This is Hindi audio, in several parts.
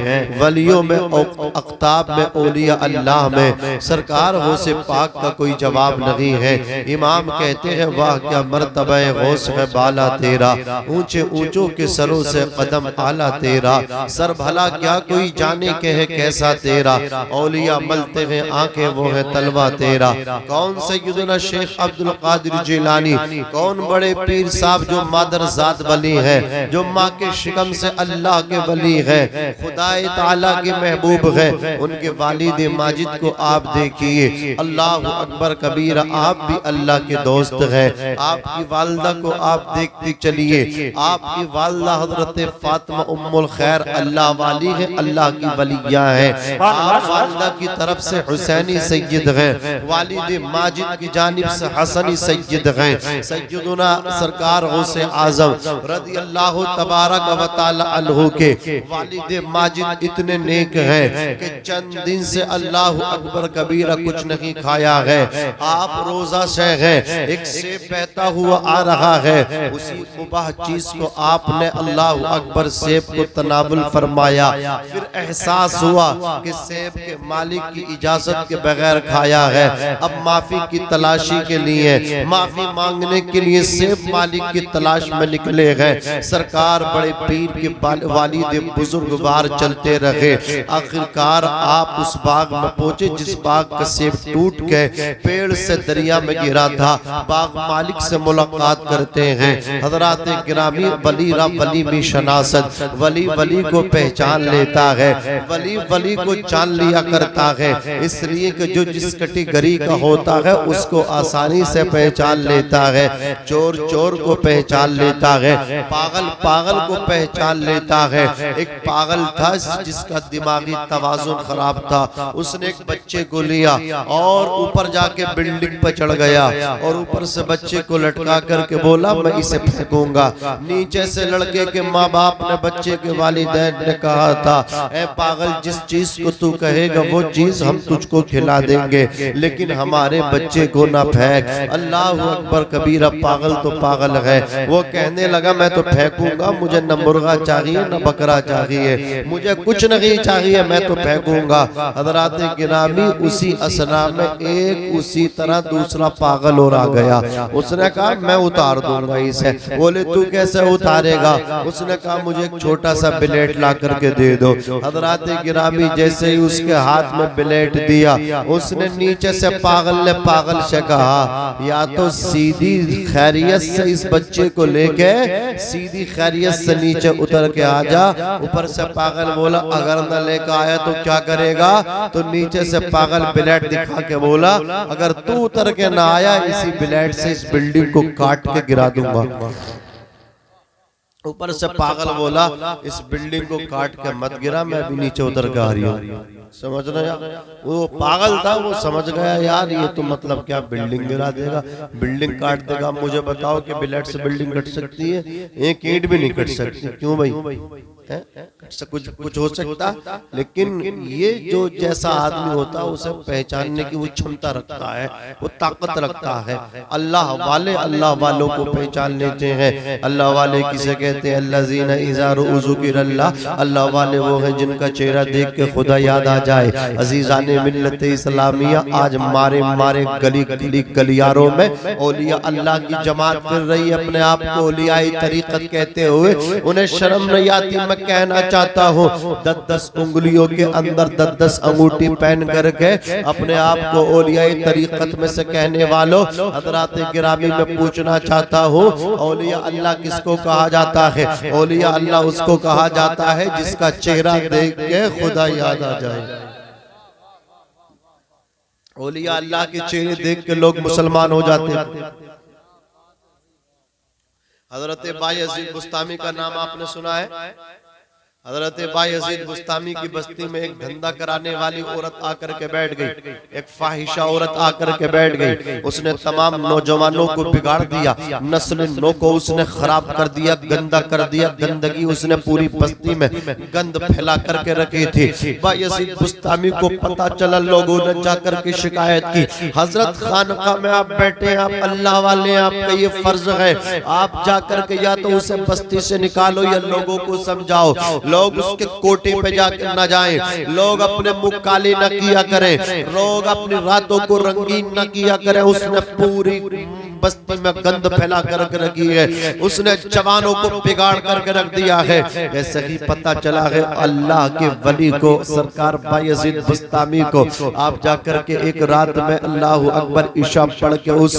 हैं, वलियों में, अख्ताब में, औलिया अल्लाह में सरकार हो से पाक का कोई जवाब नहीं है। इमाम कहते हैं वाह क्या मर्तबा गौस है बाला तेरा, ऊंचे ऊंचों के सरों से कदम आला तेरा, सर भला क्या कोई जाने के है कैसा तेरा, औलिया मलते हैं आंखें वो है तलवा तेरा। कौन सैयदना शेख अब्दुल कादिर जिलानी, कौन बड़े पीर साहब जो मादरजात वली है, जो माँ के शिकम से अल्लाह के वली है, खुदाए ताला के महबूब है। उनके वालिद माजिद को आप देखिए, अल्लाह अकबर कबीरा, आप भी अल्लाह के दोस्त हैं। आपकी वालदा को आप देखते चलिए, आपकी वालदा हजरत फातिमा उम्मुल खैर अल्लाह वाली है, अल्लाह की वलिया है। आप वालदा की तरफ से हुसैनी सैयद हैं, वालिद माजिद की जानिब से हसनी सैयद हैं। सैयदुना सरकार गौसे आजम रज़ी अल्लाह तबारक व तआला अन्हु के वालिद माजिद इतने नेक हैं कि चंद दिन से अल्लाह अकबर कबीरा कुछ नहीं खाया है। आप रोजा से हैं, एक सेब बहता हुआ आ रहा है, उसी मुबाह चीज को आपने अल्लाह अकबर सेब को तनावुल फरमाया। फिर एहसास हुआ कि सेब के मालिक की इजाजत के बगैर खाया है। अब माफी की तलाशी के लिए, माफी मांगने के लिए सेब मालिक की तलाश में निकले हैं। सरकार बड़े पीर के वालिद बुजुर्गवार चलते रहे। आखिरकार आप उस बाग में पहुंचे जिस बाग का सेब टूट के पेड़ से दरिया में गिरा था। बाग मालिक से मुलाकात करते हैं। हजरात गिरामी वली वली भी शनासत, वली वली को पहचान लेता है, वली वली को जान लिया करता है, इसलिए कि जो जिस कैटेगरी का होता है उसको आसानी से पहचान लेता है। चोर चोर को पहचान लेता है, पागल पागल को पहचान लेता है। एक पागल था जिसका दिमागी तवाजुन खराब था, उसने एक बच्चे को लिया और ऊपर जाके बिल्डिंग पर चढ़ गया और ऊपर से बच्चे को लटका करके बोला मैं इसे फेंकूंगा। नीचे से लड़के के माँ बाप ने बच्चे के वालिदैन ने कहा था ए पागल, जिस चीज को तू कहेगा वो चीज हम तुझको खिला देंगे, लेकिन हमारे बच्चे को ना फेंक। अल्लाह अकबर कबीरा, पागल तो पागल है। वो कहने लगा मैं तो फेंकूंगा, मुझे न मुर्गा चाहिए न बकरा चाहिए, मुझे कुछ नहीं चाहिए, मैं तो फेंकूंगा। हजरात गिरामी उसी असना में एक उसी तरह दूसरा पागल और आ गया। उसने कहा मैं उतार दूंगा इसे। बोले तू कैसे उतारेगा? उसने कहा मुझे एक छोटा सा ब्लेड ला करके दे दो। हजरात गिरामी जैसे ही उसके हाथ में ब्लेड दिया, उसने नीचे से पागल ने पागल से कहा या तो सीधी खैरियत से इस बच्चे को लेके सीधी खैरियत से नीचे उतर के आ जा। ऊपर से पागल बोला अगर न लेकर आया तो क्या करेगा? तो नीचे से पागल ब्लेड दिखा के बोला अगर तू उतर के ना आया इसी ब्लेड से इस बिल्डिंग को काट के गिरा दूंगा। ऊपर से पागल बोला इस बिल्डिंग को काट के मत गिरा, मैं भी नीचे उतर के आ रही हूँ। समझ रहे यार, वो पागल था, वो समझ गया यार ये तो मतलब क्या बिल्डिंग गिरा देगा, बिल्डिंग काट देगा। मुझे बताओ कि ब्लेड से बिल्डिंग कट सकती है? एक ईंट भी नहीं कट सकती। क्यों भाई? कुछ हो सकता, लेकिन ये जो जैसा आदमी होता है उसे पहचानने की वो क्षमता रखता है, वो ताकत रखता है। अल्लाह वाले अल्लाह वालों को पहचान लेते हैं। अल्लाह वाले किसे कहते हैं? अल्लाज़ीना इज़ा रुज़िक़िरल्लाह, अल्लाह वाले वो हैं जिनका चेहरा देख के खुदा याद आ जाए। अजीज़ाने मिल्लत इस्लामिया, आज मारे मारे गली गली गलियारों में औलिया अल्लाह की जमात फिर रही है, अपने आप को औलियाई तरीक़त कहते हुए। उन्हें शर्म नहीं आती? मैं कहना चाहता हूँ 10-10 उंगलियों के अंदर 10-10 अंगूठी पहन करके अपने आप को औलियाई तरीक़त में से कहने वालों, हज़रात गिरामी में पूछना चाहता हूँ औलिया अल्लाह किसको कहा जाता है? औलिया अल्लाह उसको कहा जाता है जिसका चेहरा देख के खुदा याद आ जाए। औलिया अल्लाह के चेहरे देख के लोग मुसलमान हो जाते हैं। हजरत बायजीद बुस्तामी का नाम आपने सुना है? हजरत बायजीद बुस्तामी की बस्ती में एक धंधा कराने वाली औरत आकर के बैठ गई, एक फाहिशा औरत आकर के बैठ गई। उसने तमाम नौजवानों को बिगाड़ दिया, नस्ल नो को उसने खराब कर दिया, गंदा कर दिया। गंदगी उसने पूरी बस्ती में गंद फैला करके रखी थी। बायजीद बुस्तामी को पता चला, लोगों ने जाकर के शिकायत की हजरत खानका में आप बैठे, आप अल्लाह वाले, आपका ये फर्ज है, आप जाकर के या तो उसे बस्ती से निकालो या लोगों को समझाओ। लोग उसके कोटे पे जाकर न जाएं, लोग अपने मुख काले न किया करें, लोग अपनी रातों को रंगीन न किया करें। उसने पूरी बस्ती में गंद फैला कर रखी है, उसने जवानों को बिगाड़ करके रख दिया है। ऐसे ही पता चला है अल्लाह के वली को, सरकार बायजीद बुस्तामी को, आप जाकर के एक रात में अल्लाह अकबर ईशा पढ़ के उस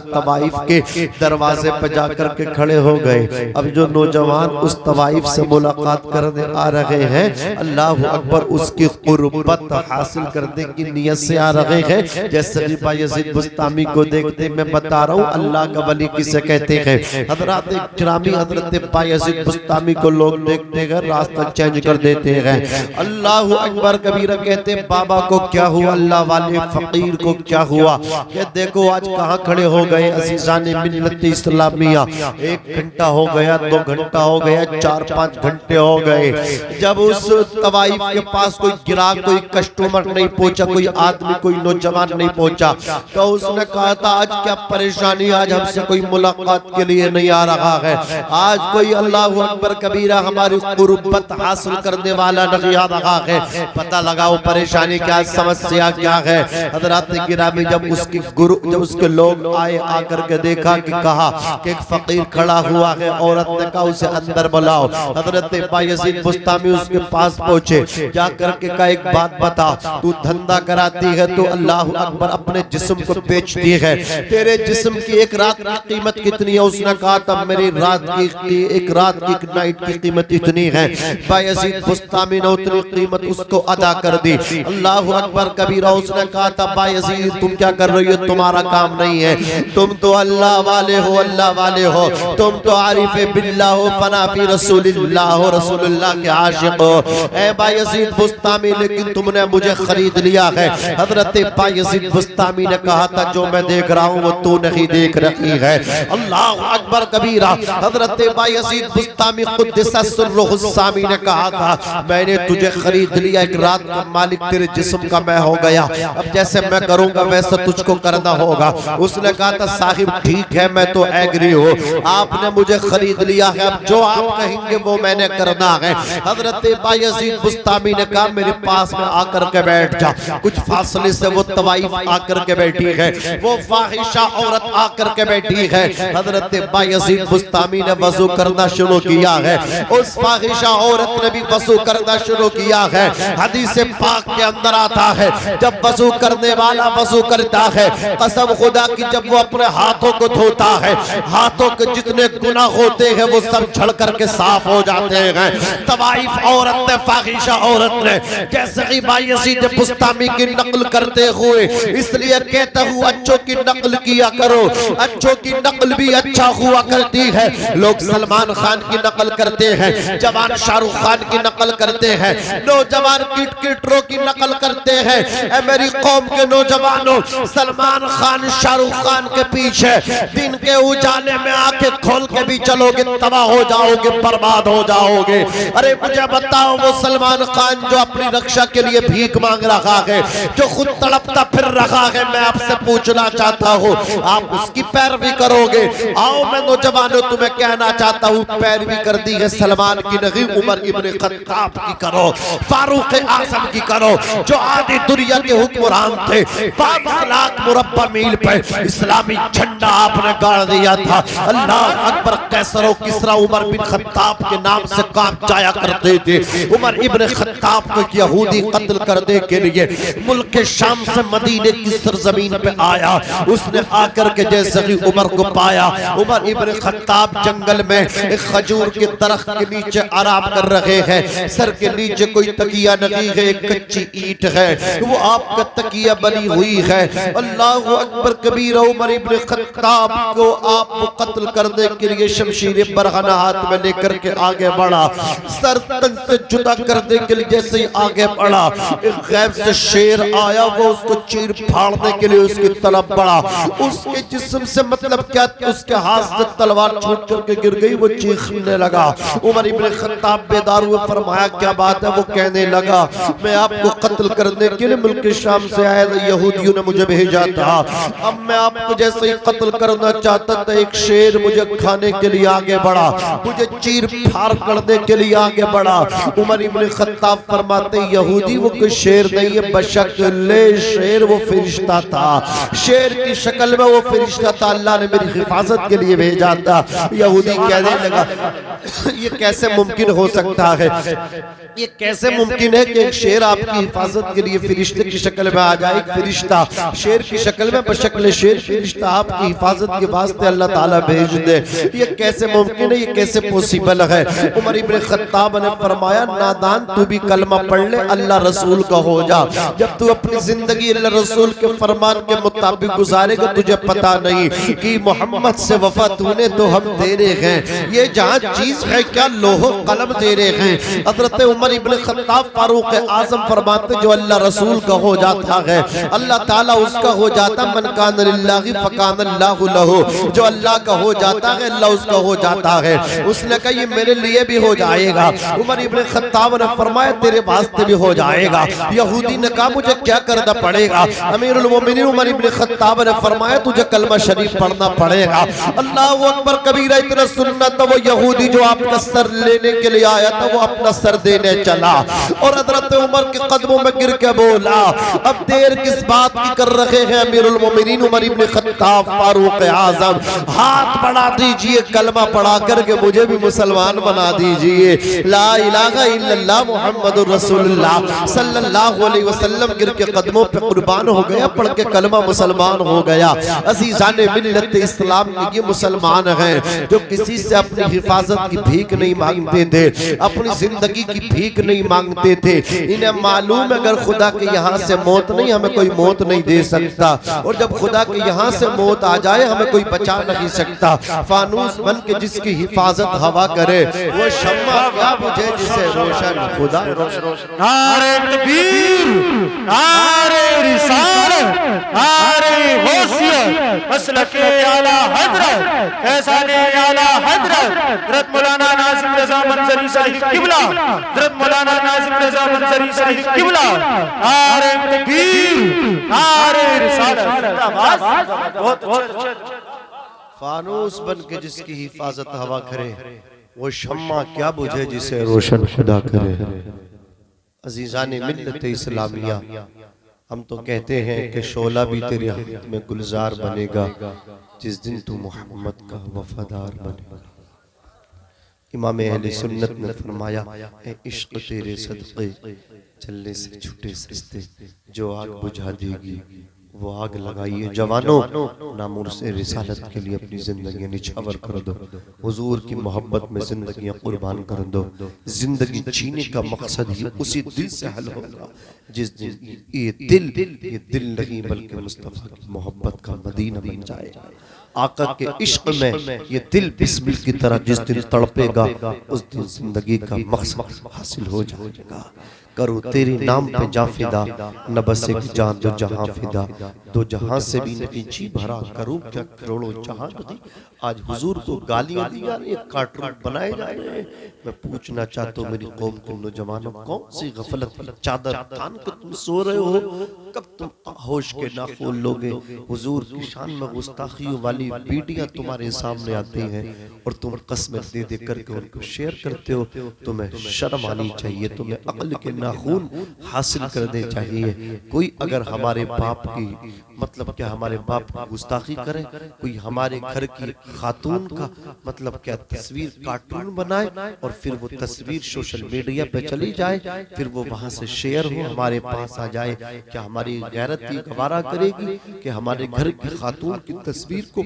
तवाइफ के दरवाजे पर जाकर के खड़े हो गए। अब जो नौजवान उस तवाइफ से मुलाकात करने आ रहे हैं, अल्लाह अकबर उसकी कुर्बत हासिल करने की नियत से आ रहे हैं। जैसे कि बायजीद बुस्तामी को देखते मैं बता रहा हूँ अल्लाह का वली किसे कहते हैं। हजरत किरामी हजरत बायजीद बुस्तामी को लोग देखते हैं रास्ता चेंज कर देते हैं। अल्लाह अकबर कबीरा कहते बाबा को क्या हुआ, अल्लाह वाले फकीर को क्या हुआ, कि देखो आज कहाँ खड़े हो गए अज़ीज़ाने मिल्लत इस्लामिया। 1 घंटा हो गया, 2 घंटा हो गया, 4-5 घंटे हो गए। जब उस तवाइफ के पास कोई गिराक, कोई कस्टमर नहीं पहुंचा, कोई आदमी, कोई नौजवान नहीं पहुंचा, तो उसने कहा था आज क्या परेशानी, आज हमसे कोई मुलाकात के लिए नहीं आ रहा है, आज कोई अल्लाह अकबर कबीरा हमारी कुर्बत हासिल करने वाला नहीं आ रहा है। पता लगाओ परेशानी क्या, समस्या क्या है। हजरत गिरामी जब उसके लोग आए, आकर के देखा कि कहा कि एक फकीर खड़ा हुआ है, औरत ने कहा उसे अंदर बुलाओ। हजरत बायजीद बुस्तामी उसके पास पहुंचे, जाकर के कहा एक बात बता, तू धंधा कराती है तो अल्लाह अकबर अपने जिस्म को बेचती है, तेरे जिस्म की एक रात की कीमत कितनी है? उसने कहा था मेरी रात की एक रात की नाइट की कीमत इतनी है। बायजीद बुस्तामी ने उतनी कीमत उसको अदा कर दी। अल्लाह अकबर कबीरा। उसने कहा था बायजीद तुम क्या कर रही हो, तुम्हारा काम नहीं है, तुम तो अल्लाह वाले हो, अल्लाह वाले हो, तुम तो आरिफे बिल्लाह हो, फनाफी रसूलिल्लाह हो, रसूलुल्लाह के आशिक हो। ए बायजीद बुस्तामी लेकिन तुमने मुझे खरीद लिया है। हजरत बायजीद बुस्तामी ने कहा था जो मैं देख रहा हूँ वो तू नहीं देख रही है। अल्लाह अकबर कबीरा। हजरत बायजीद बुस्तामी कुद्दसा सिर्रुहु सामी ने कहा था मैंने तुझे खरीद लिया, एक रात का मालिक तेरे जिस्म का मैं हो गया, अब जैसे मैं करूंगा वैसा तुझको करना होगा। उसने कहा था साहिब ठीक है मैं तो एग्री हूँ, आपने मुझे खरीद लिया है, अब जो आप कहेंगे वो मैंने करना है। हजरत बायजीद बुस्तामी ने कहा मेरे पास में आकर के बैठ जा। कुछ फासले से वो तवाइफ आकर के बैठी है, वो फाहिशा औरत आकर के बैठी है। हजरत बायजीद बुस्तामी ने वजू करना शुरू किया है, उस फाहिशा औरत ने भी वजू करना शुरू किया है। हदीस पाक के अंदर आता है जब वजू करने वाला वजू करता है, कसम खुदा की जब वो अपने हाथों को धोता है, हाथों के जितने गुनाह होते हैं वो सब झड़ करके साफ हो जाते हैं। तवाइफ औरत ने, फाहिशा औरत ने, जैसे कि बायजीद बुस्तामी की नकल करते हुए, इसलिए कहता हूँ अच्छों की नकल किया करो, अच्छों की नकल भी अच्छा हुआ करती है। लोग सलमान खान की नकल करते हैं, जवान शाहरुख खान की नकल करते हैं, नौजवान किटकिटरों की नकल करते हैं। ऐ मेरी कौम के नौजवानों, सलमान खान शाहरुख खान के पीछे दिन के उजाले में आके खोल के भी चलोगे तबाह हो जाओगे, बर्बाद हो जाओगे। अरे मुझे बताओ वो सलमान खान जो अपनी रक्षा के लिए भीख मांग रहा है, जो खुद तड़पता फिर रहा है, मैं आपसे पूछना चाहता हूँ आप उसकी पैरवी करोगे? आओ मैं नौजवानों तुम्हें कहना चाहता हूँ पैरवी कर दी है सलमान की नहीं, उमर इब्न खत्ताब की करो, फारूक आजम की करो, जो आधी दुनिया के हुक्मरान थे। 22 लाख मुरब्बा मील पर इस्लामी झंडा आपने गाड़ दिया था। अल्लाह अकबर कैसर और किसरा उमर बिन खत्ताब के नाम से कांप जाया करते थे। उमर इब्न खत्ताब को यहूदी कत्ल करने के लिए मुल्क के शाम से मदीने की सरजमीन पे आया। उसने आकर के जैसे ही उमर को पाया, उमर इब्न खत्ताब जंगल में एक खजूर के दरख्त के नीचे आराम कर रहे हैं, सर के नीचे कोई तकिया नहीं है, एक कच्ची ईंट है, वो आपका तकिया बनी हुई है। अल्लाह अकबर कबीरा। उमर इब्न खत्ताब को आप कत्ल करने के लिए शमशीर बरहना हाथ में लेकर के आगे बढ़ा, सर तन से जुदा करने के लिए जैसे ही आगे बढ़ा, एक गैब से शेर आया, वो उसको चीर फाड़ने के लिए उसकी तरफ बढ़ा। उसके जिस्म से मतलब क्या, उसके हाथ से तलवार छूट करके गिर गई, वो चीखने लगा। उमर इब्न खत्ताब बेदार हुए, फरमाया क्या बात है? वो कहने लगा मैं आपको कत्ल करने के लिए मुल्क शाम से आया था, यहूदियों ने मुझे भेजा था, अब मैं आपको जैसे ही कत्ल करना चाहता था एक शेर मुझे खाने के लिए आगे बढ़ा, मुझे चीर फाड़ करने के लिए लिए आगे बढ़ा। उमर इब्न खत्ताब फरमाते यहूदी वो कोई शेर नहीं है, बशक्ल शेर वो फरिश्ता था, शेर की शक्ल में वो फरिश्ता था, अल्लाह ने मेरी हिफाजत के लिए भेजा था। यहूदी कहने लगा ये कैसे मुमकिन हो सकता है, ये कैसे मुमकिन है कि एक शेर आपकी हिफाजत के लिए फरिश्ते की शक्ल में आ जाए, एक फरिश्ता शेर की शक्ल में बशक्ल शेर फरिश्ता आपकी हिफाजत के वास्ते अल्लाह ताला भेज दे, ये कैसे मुमकिन है, ये कैसे पॉसिबल है। उमर इब्न खत्ताब ने फरमाया नादान तू भी कलमा पढ़ ले, अल्लाह रसूल का हो जा। जब तू अपनी जिंदगी अल्लाह रसूल के फरमान के मुताबिक गुजारेगा तुझे पता नहीं कि मोहम्मद से वफा तूने तो हम तेरे हैं, ये जहाँ चीज है क्या लोहो कलम तेरे हैं। हजरत उमर इब्न खत्ताब फारूक आजम फरमाते जो अल्लाह रसूल का हो जाता है अल्लाह ताला उसका हो जाता, मन कान लिल्लाहि फकान अल्लाहु लहु, जो अल्लाह का हो जाता है अल्लाह उसका हो जाता है। उसने कहा ये मेरे लिए भी हो जाएगा। उमर इब्न खत्ताब ने फरमाया तेरे वास्ते भी हो जाएगा। यहूदी ने कहा मुझे क्या करना पड़ेगा। अमीरुल मोमिनीन उमर इब्न खत्ताब ने फरमाया तुझे कलमा शरीफ पढ़ना पड़ेगा। अल्लाहु अकबर कबीरा, इतना सुनना तो वो यहूदी जो आपका सर लेने के लिए आया था वो अपना सर देने चला और हजरत उमर के कदमों में गिर के बोला अब देर किस बात की कर रहे हैं अमीरुल मोमिनीन उमर इब्न खत्ताब फारूक आजम, हाथ बढ़ा दीजिए कलमा पढ़ा करके मुझे भी मुसलमान बना दीजिए। ला इलाहा इल्लल्लाह मुहम्मदुर रसूलुल्लाह सल्लल्लाहु अलैहि वसल्लम गिर के कदमों पे कुर्बान हो गया, पढ़ के कलमा मुसलमान हो गया। अज़ीज़ाने मिल्लत इस्लाम ये मुसलमान हैं जो किसी से अपनी हिफाजत की भीख नहीं मांगते थे, अपनी जिंदगी की भीख नहीं मांगते थे। इन्हें मालूम है अगर खुदा के यहाँ से मौत नहीं हमें कोई मौत नहीं दे सकता, और जब खुदा के यहाँ से मौत आ जाए हमें कोई बचा नहीं सकता। फानूस बन के जिसकी हिफाजत हवा करे वो शम्मा क्या बुझे जिसे रोशन खुदा नारे तकबीर, नारे रिसालत, नारे गौसियत, मसलके आला हजरत, फैज़ाने आला हजरत, हज़रत मौलाना नाज़िम रज़ा मंज़री साहिब किबला, हज़रत मौलाना नाज़िम रज़ा मंज़री साहिब किबला। नारे तकबीर, नारे रिसालत, बहुत अच्छा। फानूस बन के जिसकी हिफाजत हवा करे वो शम्मा क्या बुझे जिसे रोशन खुदा करे। अजीजाने मिल्लत इस्लामिया, हम तो कहते हैं कि शोला भी तेरे हाथ में गुलजार बनेगा जिस दिन तू मोहम्मद का वफादार बनेगा। इमाम अहले सुन्नत ने फरमाया ए इश्क तेरे सदक़े चलने से छूटे सस्ते, जो आग बुझा देगी वो आग लगाइए। जवानों नामुर से रिसालत के लिए अपनी जिंदगी निछावर कर दो, हुजूर की मोहब्बत में जिंदगियां कुर्बान कर दो। जिंदगी जीने का मकसद ही उसी दिल से हल होगा जिस दिन ये दिल नहीं बल्कि मुस्तफा की मोहब्बत का मदीना बन जाए। आका के इश्क में ये दिल बिस्मिल की तरह जिस दिन तड़पेगा उस दिन जिंदगी का मकसद हासिल हो जाएगा। करो तेरे नाम पे जा फिदा, न बस एक जान दो जहां फिदा, दो जहां से भी नहीं जी भरा, करूं क्या करोड़ों जहां नहीं। आज हुजूर को गालियां दी जा रही है, कार्टून बनाए जा रहे हैं। मैं पूछना चाहता हूँ मेरी कौम के नौजवानों, कौन सी गफलत की चादर तान के तुम सो रहे हो, कब तुम होश के ना खोल लोगे। हुजूर की शान में गुस्ताखियों वाली वीडियो तुम्हारे सामने आती हैं और तुम कसमें दे दे करके उनको शेयर करते हो। तुम्हें शर्म आनी चाहिए, तुम्हें अक्ल के नाखून हासिल करने चाहिए। कोई अगर हमारे बाप की मतलब क्या हमारे बाप की गुस्ताखी करे, कोई हमारे घर की खातून का मतलब क्या तस्वीर कार्टून बनाए और फिर वो तस्वीर सोशल मीडिया पे चली जाए, फिर वो वहां से शेयर हो हमारे पास आ जाए, क्या हमारी गैरत की गवारा करेगी कि हमारे घर की खातून की तस्वीर को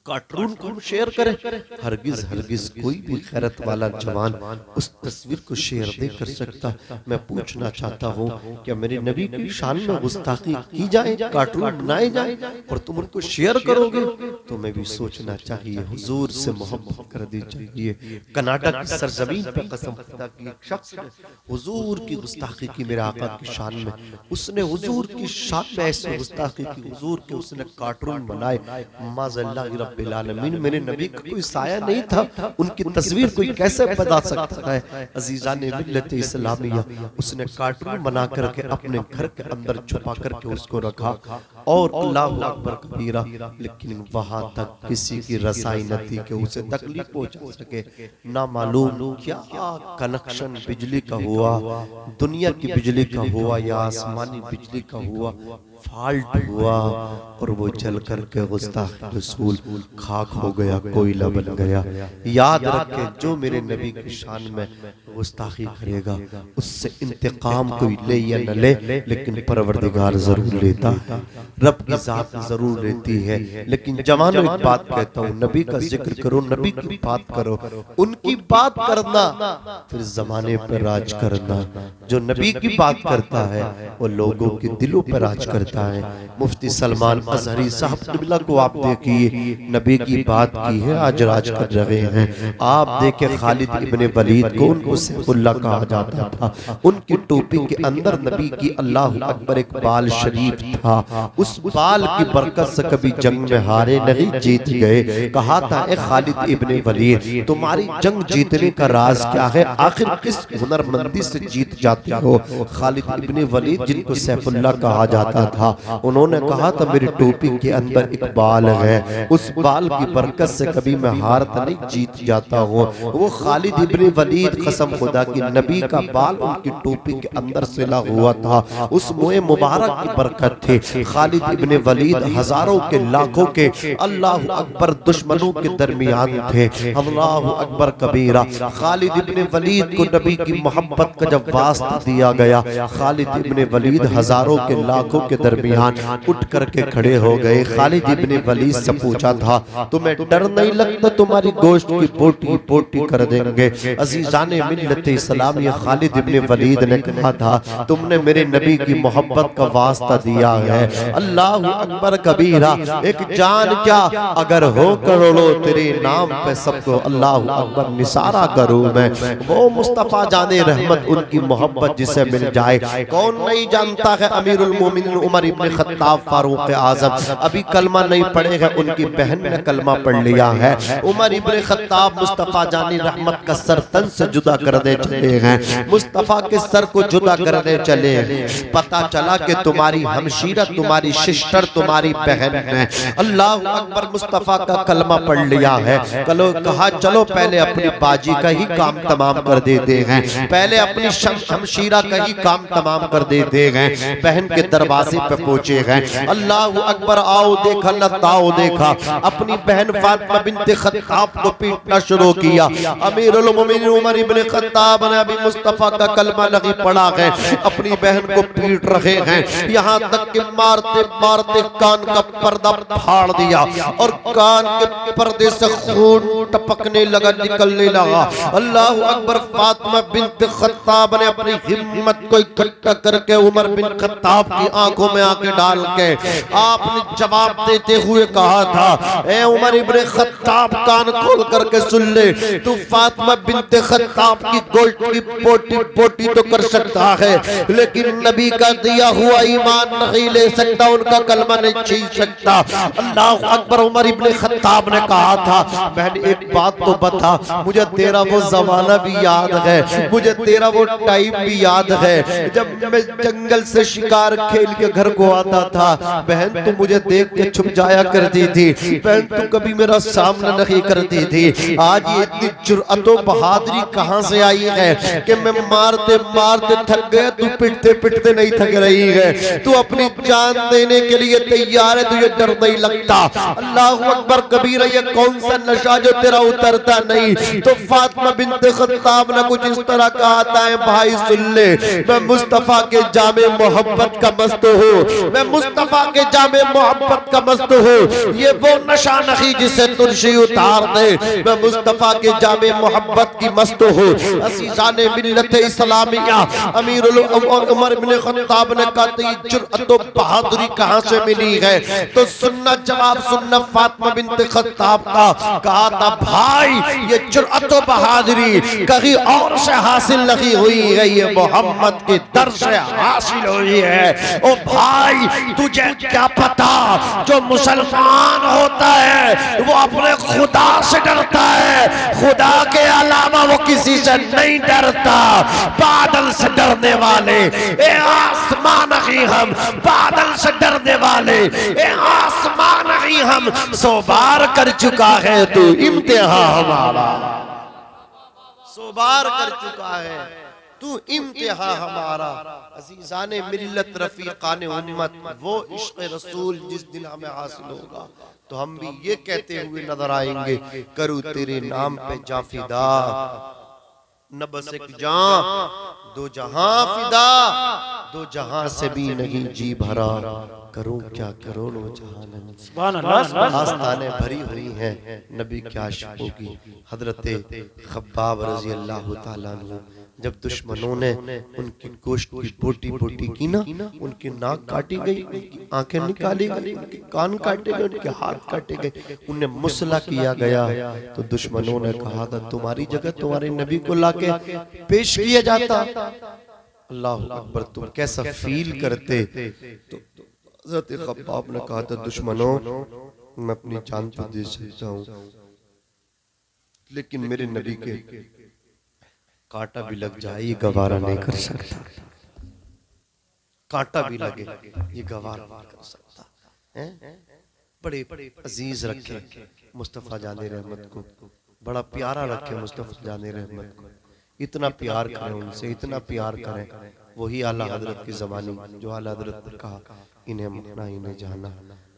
कार्टून को शेयर करें? हरगिज हरगिज कोई भी खैरत वाला जवान उस तस्वीर को शेयर नहीं कर सकता। मैं पूछना चाहता हूँ क्या मेरे नबी की शान में गुस्ताखी की जाए, कार्टून बनाए जाए और तुम उनको शेयर करोगे? तुम्हें भी सोचना चाहिए, हुजूर से मोहब्बत कर दी चाहिए। कनाडा की सरजमीन पे कसम खुदा की एक शख्स ने हुजूर की गुस्ताखी की मेरे आका की शान में, उसने हुजूर की शान में ऐसे गुस्ताखी की हुजूर के उसने कार्टून बनाए। माज़अल्लाह बिलालमीन, मेरे नबी का कोई साया नहीं था, उनकी तस्वीर कोई कैसे बता सकता है। अजीजाने मिल्लत इस्लामिया, उसने कार्टून बना करके अपने घर के अंदर छुपा करके उसको रखा। और अल्लाहु अकबर कबीरा, लेकिन वहां तक किसी की रसाई न थी कि उसे तकलीफ पहुंचा सके। ना मालूम क्या कनेक्शन बिजली का हुआ, दुनिया की बिजली का हुआ या आसमानी बिजली का हुआ, फॉल्ट हुआ और वो जल करके गुस्ताख रसूल खाक हो गया, कोयला बन गया। याद रखे जो मेरे नबी की शान में गुस्ताखी करेगा उससे इंतकाम कोई ले या न ले, लेकिन परवरदिगार जरूर लेता है, रब की जात जरूर लेती है। लेकिन जवानों एक बात कहता हूँ, नबी का जिक्र करो, नबी की बात करो, उनकी बात करना, फिर जमाने पर राज करना। जो नबी की बात करता है वो लोगों के दिलों पर राज करता है। मुफ्ती सलमान अजहरी साहब क़िबला को आप देखिए, नबी की बात की है, आज राज कर रहे हैं। आप देखे खालिद इब्ने वलीद को, उनको सैफुल्लाह कहा जाता था, उनकी टोपी के अंदर नबी की अल्लाह अकबर एक बाल शरीफ था। उस बाल की बरकत से कभी जंग में हारे नहीं, जीत गए। कहा था ए खालिद इब्ने वलीद, तुम्हारी जंग जीतने का राज क्या है, आखिर किस हुनरमंदी से जीत जाते हो। खालिद इब्ने वलीद जिनको सैफुल्लाह कहा जाता था, उन्होंने कहा था मेरी टोपी के अंदर एक बाल है, उस बाल की बरकत से कभी मैं हारता नहीं, जीत जाता हूँ। वो खालिद इब्ने वलीद कसम खुदा की नबी का बाल उनकी टोपी के अंदर सिला हुआ था, उस मुए मुबारक की बरकत थी। खालिद इब्ने वलीद हजारों के लाखों के अल्लाह अकबर दुश्मनों के दरमियान थे। अल्लाह अकबर कबीरा। खालिद इब्ने वलीद को नबी की मोहब्बत का जब वास्ता दिया गया, खालिद इब्ने वलीद हजारों के लाखों के दरमियान उठ करके खड़े हो गए। खालिद इब्ने वलीद से पूछा था, तुम्हें डर नहीं लगता तुम्हारी गोश्त की बोटी बोटी कर देंगे। अजीजाने मिल्लत इस्लाम, ये खालिद इब्ने वलीद ने कहा था, तुमने मेरे नबी की मोहब्बत का वास्ता दिया है। अल्लाह अकबर कबीरा। एक जान क्या अगर हो करोड़ों तेरे नाम पे सबको अल्लाह अकबर निसारा करूं मैं। वो मुस्तफा जाने रहमत, उनकी मोहब्बत जिसे मिल जाए, कौन नहीं जानता है अमीरुल मोमिनीन उमर इब्ने खत्ताब फारूक आजम अभी कलमा नहीं पढ़े हैं, उनकी बहन ने कलमा पढ़ लिया है। उमर इब्ने खत्ताब मुस्तफा जानी रहमत का सर तन से जुदा करने चले हैं, मुस्तफा के सर को जुदा करने चले हैं। पता चला कि तुम्हारी हमशीरा, तुम्हारी सिस्टर, तुम्हारी बहन ने अल्लाह अकबर मुस्तफा का कलमा पढ़ लिया है। कहा चलो पहले अपनी बाजी का ही काम तमाम कर देते हैं, पहले अपनी हमशीरा का ही काम तमाम कर देते हैं। बहन के दरवाजे पे पहुंचे हैं। अल्लाह अकबर, आओ देखा लताओ देखा, अपनी बहन फातिमा बिन्ते खत्ताब को पीटना शुरू किया। अमीरुल मोमिनीन उमर इब्ने खत्ताब ने अभी मुस्तफा का कलमा नहीं पढ़ा है, अपनी बहन को पीट रहे हैं। यहाँ तक कि मारते मारते कान का पर्दा फाड़ दिया और कान के पर्दे से खून टपकने लगा, निकलने लगा। अल्लाह अकबर। फातिमा बिन्ते खत्ताब ने अपनी हिम्मत को इकट्ठा करके उमर बिन खत्ताब की आंखों में आके डाल के आपने जवाब देते हुए कहा था, ए उमर इब्ने खत्ताब, कान खोल करके सुन ले, तू फातिमा बिन्ते खत्ताब की गोश्त की पोटी पोटी तो कर सकता है, लेकिन नबी का दिया हुआ ईमान नहीं ले सकता, उनका कलमा नहीं छीन सकता। अल्लाह अकबर। उमर इब्ने खत्ताब ने कहा था, बहन एक बात तो बता, मुझे तेरा वो जमाना भी याद है, मुझे तेरा वो टाइम भी याद है जब मैं जंगल से शिकार खेल के घर को आता था। बहन तू मुझे देख के छुप जाया करती थी, बहन तू कभी मेरा सामना नहीं करती थी। आज ये इतनी जुर्अत और बहादुरी कहां से आई है कि मैं मारते मारते थक गया, तू पिटते पिटते नहीं थक रही है, तू अपनी जान देने के लिए तैयार है, तुझे डर नहीं लगता। अल्लाह अकबर कबीरा। ये कौन सा नशा जो तेरा उतरता नहीं। तो फातिमा बिन्ते खत्ताब ने कुछ इस तरह कहा था, भाई सुन ले, मैं मुस्तफा के जामे मोहब्बत का मस्त हूँ, मैं मुस्तफा के जामे मोहब्बत का मस्त हूँ। ये वो नशा नहीं जिसे तुलसी उतार दे, मैं मुस्तफा के जामे मोहब्बत की मस्त हूँ। अज़ीज़ाने मिल्लत इस्लामिया, अमीरुल उमर इब्ने खत्ताब ने कहा था, ये जुर्अत और बहादुरी कहाँ से मिली है। तो सुनना जवाब सुनना फातिमा बिन्ते खत्ताब का। कहा था, भाई ये जुर्अत और बहादुरी कहीं और से हासिल नहीं हुई है, ये मोहम्मद के दर से हासिल हुई है। ओ भाई तुझे क्या पता, जो मुसलमान होता है वो अपने खुदा से डरता है, खुदा के अलावा वो किसी से नहीं डरता। बादल से डरने वाले, ए आसमान नहीं हम बादल से डरने वाले, ए आसमान नहीं हम 100 बार कर चुका है तू इम्तिहान हमारा, 100 बार कर चुका है तू इम्तिहान हमारा। अजीजाने मिल्लत रफीकाने उम्मत, वो इश्क़ रसूल जिस दिन हमें हासिल होगा तो हम भी ये कहते हुए नजर आएंगे, करूँ तेरे नाम पे जा फिदा, न बस एक जान दो जहां फिदा, दो जहां से भी नहीं जी भरा, करूं क्या करोड़ों जहां। आस्ताने भरी हुई हैं नबी के आशिकों की। हजरते खब्बाब रजी अल्लाह ताला अन्हु जब दुश्मनों ने उनकी गोश्त की बोटी बोटी की ना, उनकी नाक काटी गई, उनकी आंखें निकाली गई, उनके कान काटे गए, उनके हाथ काटे गए, उन्हें मुसला किया गया, तो दुश्मनों ने कहा था तुम्हारी जगह तुम्हारे नबी को लाके पेश किया जाता। अल्लाह अकबर, तुम कैसा फील करते। तो हज़रत खब्बाब ने कहा था दुश्मनों मैं अपनी जान तो दे सकता हूँ, लेकिन मेरे नबी के कांटा भी लग जाए ये गवारा नहीं कर सकता, कांटा भी लगे ये गवारा नहीं कर सकता है। बड़े अजीज रखे मुस्तफ़ा जाने रहमत को, बड़ा प्यारा रखे मुस्तफ़ा जाने रहमत को, इतना प्यार करें उनसे, इतना प्यार करें। वही आला हजरत की ज़बानी जो आला हजरत ने कहा, इन्हें मना इन्हें जाना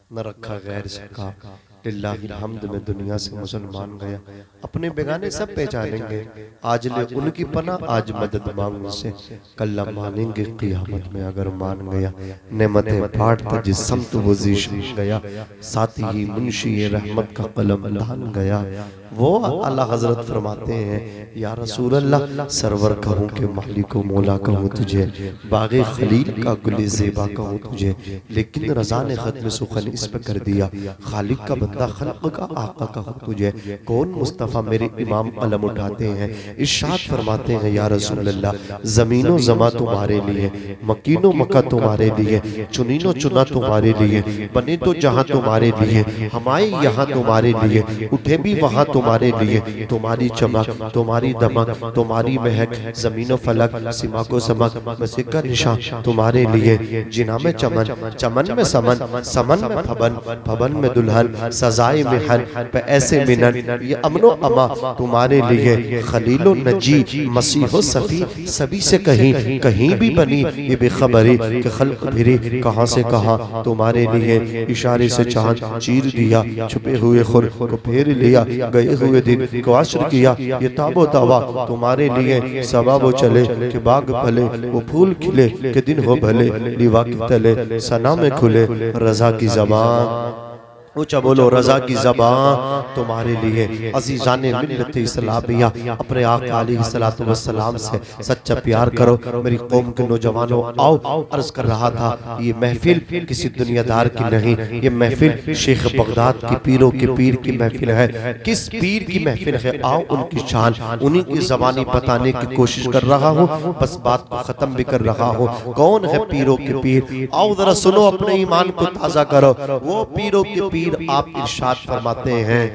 न रखा गैर से कहा, लिल्लाहिल हम्द में दुनिया से मुसलमान गया, अपने बेगाने सब पहचानेंगे, आज ले उनकी पना आज मदद मांग से, कल्ला मानेंगे क़ियामत में अगर मान गया, नेमतें बांटता जिस समत वो ज़ीशन गया, साथ ही मुंशी रहमत का कलम दान गया। वो आला हजरत फरमाते हैं या रसूल अल्लाह, सरवर कहूँ के मालिक व मौला कहूँ तुझे, बाग़े खलील का गुले ज़ेबा कहूँ तुझे, लेकिन रज़ा ने ख़त्म सुखन इस पे कर दिया, खालिक का बंदा खल्क़ का आका कहूँ तुझे, कौन मुस्तफ़ा मेरे इमाम कलम उठाते हैं, इरशाद फरमाते हैं या रसूल अल्लाह, ज़मीनो ज़मा तुम्हारे लिए, मकीनो मक्का तुम्हारे लिए, चुनीनो चुना तुम्हारे लिए, बने तो जहाँ तुम्हारे लिए, हमारे यहाँ तुम्हारे लिए, उठे भी वहाँ तुम्हारे लिए, तुम्हारी चमक तुम्हारी दमक तुम्हारी महक, जमीन फलक सीमा को समक, मस्जिद का निशान तुम्हारे लिए, जिना में चमन चमन में समन, समन में फबन फबन में दुल्हन, सजाए मिहन पे ऐसे मिनन, ये अमनो अमा तुम्हारे लिए, खलीलो नजी मसीहो सफी सभी से कहीं कहीं भी बनी ये बेखबरी के खल्क फिरी कहाँ से कहाँ तुम्हारे लिए, इशारे से चांद चीर दिया, छुपे हुए खुर को फेर लिया, गए हुए दिन को असर किया, ये ताबो तवा तुम्हारे लिए, सबा वो चले कि बाग भले, वो फूल खिले कि दिन हो भले, लिवा के तले सना में खुले, रजा की ज़बान ऊंचा बोलो, रजा की ज़बान तुम्हारे लिए। अज़ीज़ाने मिल्लत इस्लामिया, अपने आका अलैहिस्सलातु वस्सलाम से सच्चा प्यार करो। मेरी कौम के नौजवानों आओ, अर्ज कर रहा था ये महफिल किसी दुनियादार की नहीं, ये महफिल शेख बगदाद की पीरों के पीर की महफिल है। किस पीर की महफिल है, आओ उनकी शान उन्हीं की ज़बानी बताने की कोशिश कर रहा हूँ, बस बात को ख़त्म भी कर रहा हूँ। कौन है पीरों के पीर, आओ जरा सुनो, अपने ईमान को ताज़ा करो। वो पीरों के पीर आप इरशाद फरमाते हैं,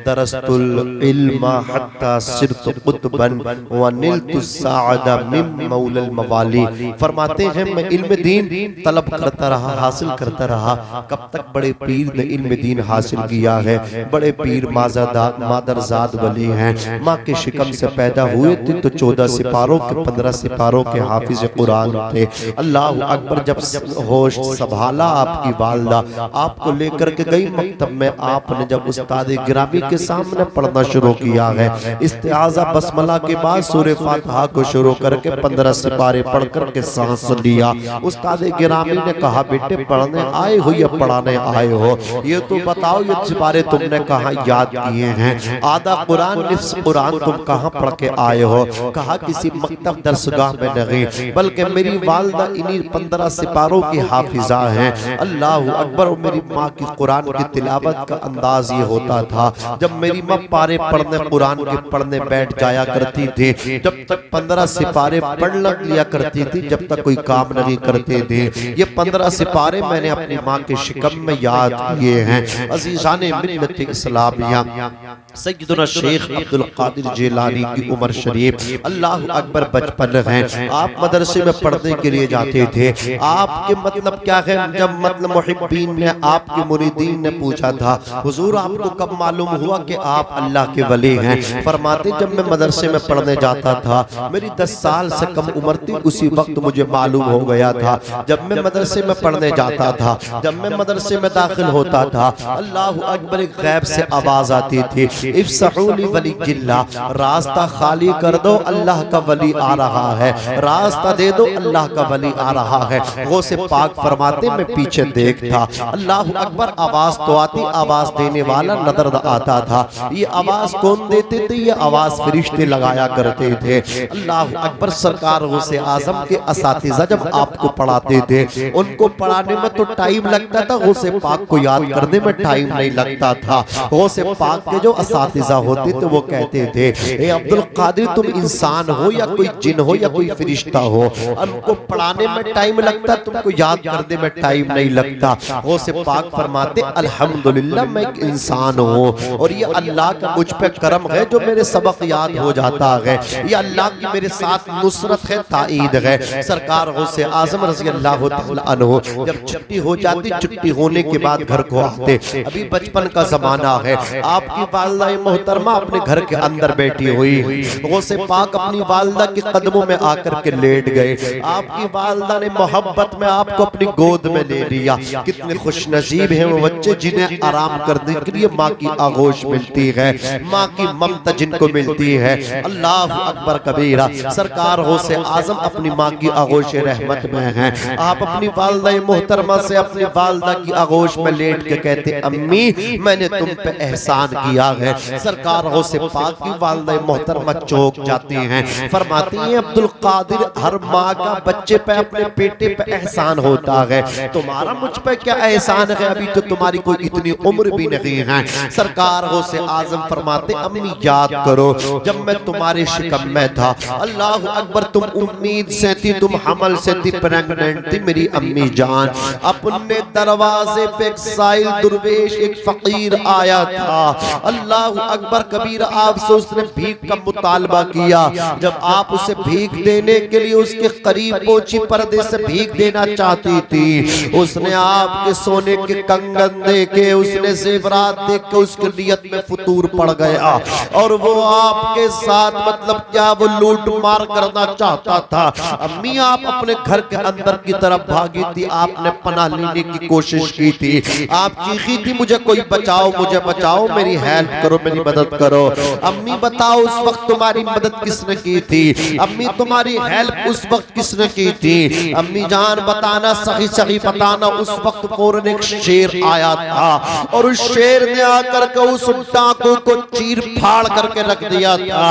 दरस्तुल इल्मा हत्ता सिरतु कुतबन व निलतु साअदा मिन मौलल मवाली। फरमाते हैं मैं इल्म दीन तलब करता रहा, हासिल करता रहा। कब तक? बड़े पीर ने इल्म दीन हासिल किया है। बड़े पीर मादरजाद वली हैं, माँ के शिकम से पैदा हुए थे तो 14 सिपारों के 15 सिपारों के हाफिज कुरान थे। अल्लाह अकबर। जब होश संभाला आपकी वालदा, आपको लेकर के गई मकतब में, आपने जब उस्ताद गिरामी के सामने पढ़ना शुरू किया है, इस्तिआज़ा बसमला के बाद सूरह फातिहा को शुरू करके 15 सिपारे पढ़ करके सांस लिया। उस्ताद गिरामी ने कहा बेटे पढ़ने आए हो या पढ़ाने आए हो, ये तो बताओ, ये सिपारे तुमने कहाँ याद किए हैं? आधा कुरान निफ्स कुरान तुम कहाँ पढ़ के आए हो? कहा किसी मकतब दरसगाह में नहीं, बल्कि मेरी वालदा इन्हीं 15 सिपारों की हाफिजा हैं। अल्लाह अकबर। मेरी माँ की कुरान की तिलावत का अंदाज ये होता था, जब मेरी माँ पारे पढ़ने कुरान के पढ़ने बैठ जाया करती थी, जब तक 15 सिपारे पढ़ लिया करती थी, जब तक कोई काम नहीं करते थे। ये 15 सिपारे मैंने अपनी माँ के शिकम में याद किए हैं। अजीज़ाने मिल्लत इस्लामिया सैयदना शेख अब्दुल कादिर जिलानी की उम्र शरीफ अल्लाह अकबर बचपन है। आप मदरसे में पढ़ने के लिए जाते थे। आपके मतलब क्या है, जब मतलब मुहिब्बीन ने आपके मुरीदीन ने पूछा था, हुजूर आपको कब मालूम हुआ कि आप अल्लाह के वली हैं? फरमाते जब मैं मदरसे में पढ़ने जाता था, मेरी 10 साल से कम उम्र थी, उसी वक्त मुझे मालूम हो गया था। जब मैं मदरसे में पढ़ने जाता था, जब मैं मदरसे में दाखिल होता था, अल्लाह अकबर एक गैब से आवाज आती थी, इफ्सहूली वली जिल्ला, रास्ता खाली कर दो, अल्लाह का वली आ रहा है, रास्ता दे दो, अल्लाह का वली आ रहा है। वो से पाक फरमाते मैं पीछे देखता, अल्लाह अकबर आवाज तो आती, आवाज देने वाला नजर आता था। ये आवाज कौन देते थे? ये आवाज फरिश्ते लगाया करते थे। अल्लाह अकबर सरकार गौसे आजम के असातिज़ा जब आपको पढ़ाते थे, उनको पढ़ाने में तो टाइम लगता था, गौसे पाक को याद करने में टाइम नहीं लगता था। गौसे पाक के जो असातिज़ा होते थे वो कहते थे, ए अब्दुल कादिर तुम इंसान हो या कोई जिन हो या कोई फरिश्ता हो, हमको पढ़ाने में टाइम लगता, तुमको याद करने में टाइम नहीं लगता। गौसे पाक फरमाते अल्हम्दुलिल्लाह मैं एक इंसान हूँ और ये अल्लाह का मुझ पे करम है जो मेरे सबक याद हो जाता है, ये अल्लाह की मेरे साथ नुसरत है, ताईद है। सरकार गौसे आजम रज़ी अल्लाह तआला अन्हु जब छुट्टी हो जाती, छुट्टी होने के बाद घर को आते, अभी बचपन का जमाना है, आपकी वालिदा मोहतरमा अपने घर के अंदर बैठी हुई, गौसे पाक अपनी वालिदा के कदमों में आकर के लेट गए। आपकी वालिदा ने मोहब्बत में आपको अपनी गोद में ले लिया। कितने खुश नसीब हैं वो बच्चे जिन्हें आराम करने के लिए माँ की आगोश मिलती है, माँ की ममता जिनको मिलती है। अल्लाह अकबर कबीरा। सरकार गौसे आजम अपनी माँ की आगोश रहमत में हैं। आप अपनी वालिदा मोहतरमा से अपनी वालिदा की आगोश में लेट के कहते, अम्मी मैंने तुम पे एहसान किया है। सरकार गौसे पाक की वालिदा मोहतरमा चौंक जाती हैं, फरमाती हैं अब्दुल कादिर हर माँ का बच्चे पे अपने बेटे पे एहसान होता है, तुम्हारा मुझ पे क्या एहसान है? अभी तो तुम्हारी कोई इतनी उम्र भी नहीं है। सरकार गौसे आजम फरमाते अम्मी याद करो जब मैं तुम्हारे शिकम में था, अल्लाह अकबर तुम उम्मीद से थी, तुम हमल से थी, प्रेग्नेंट थी मेरी अम्मी जान। अपने दरवाजे पे एक साइल दुर्वेश एक फकीर आया था, अल्लाह अकबर कबीर आपसे उसने भीख का मुतालबा किया। जब आप उसे भीख देने के लिए उसके करीब पहुंची, पर्दे से भीख देना चाहती थी, उसने आपके सोने के कंगन देके, उसने ज़ेवरात देख के उसकी नियत में फतूर पड़ गया और वो आपके साथ मतलब क्या वो लूट मार करना चाहता था। अम्मी आप अपने घर के अंदर की तरफ भागी थी, आपने पनाह लेने की कोशिश की थी, आप चीखी थी मुझे कोई बचाओ, मुझे बचाओ, मेरी हेल्प करो, मेरी मदद करो। अम्मी बताओ उस वक्त तुम्हारी मदद किसने की थी? अम्मी तुम्हारी हेल्प उस वक्त किसने की थी? अम्मी जान बताना, सही सही बताना। उस वक्त फौरन एक शेर आया था और उस शेर ने आकर के उस डाकू को चीर फाड़ करके रख दिया था।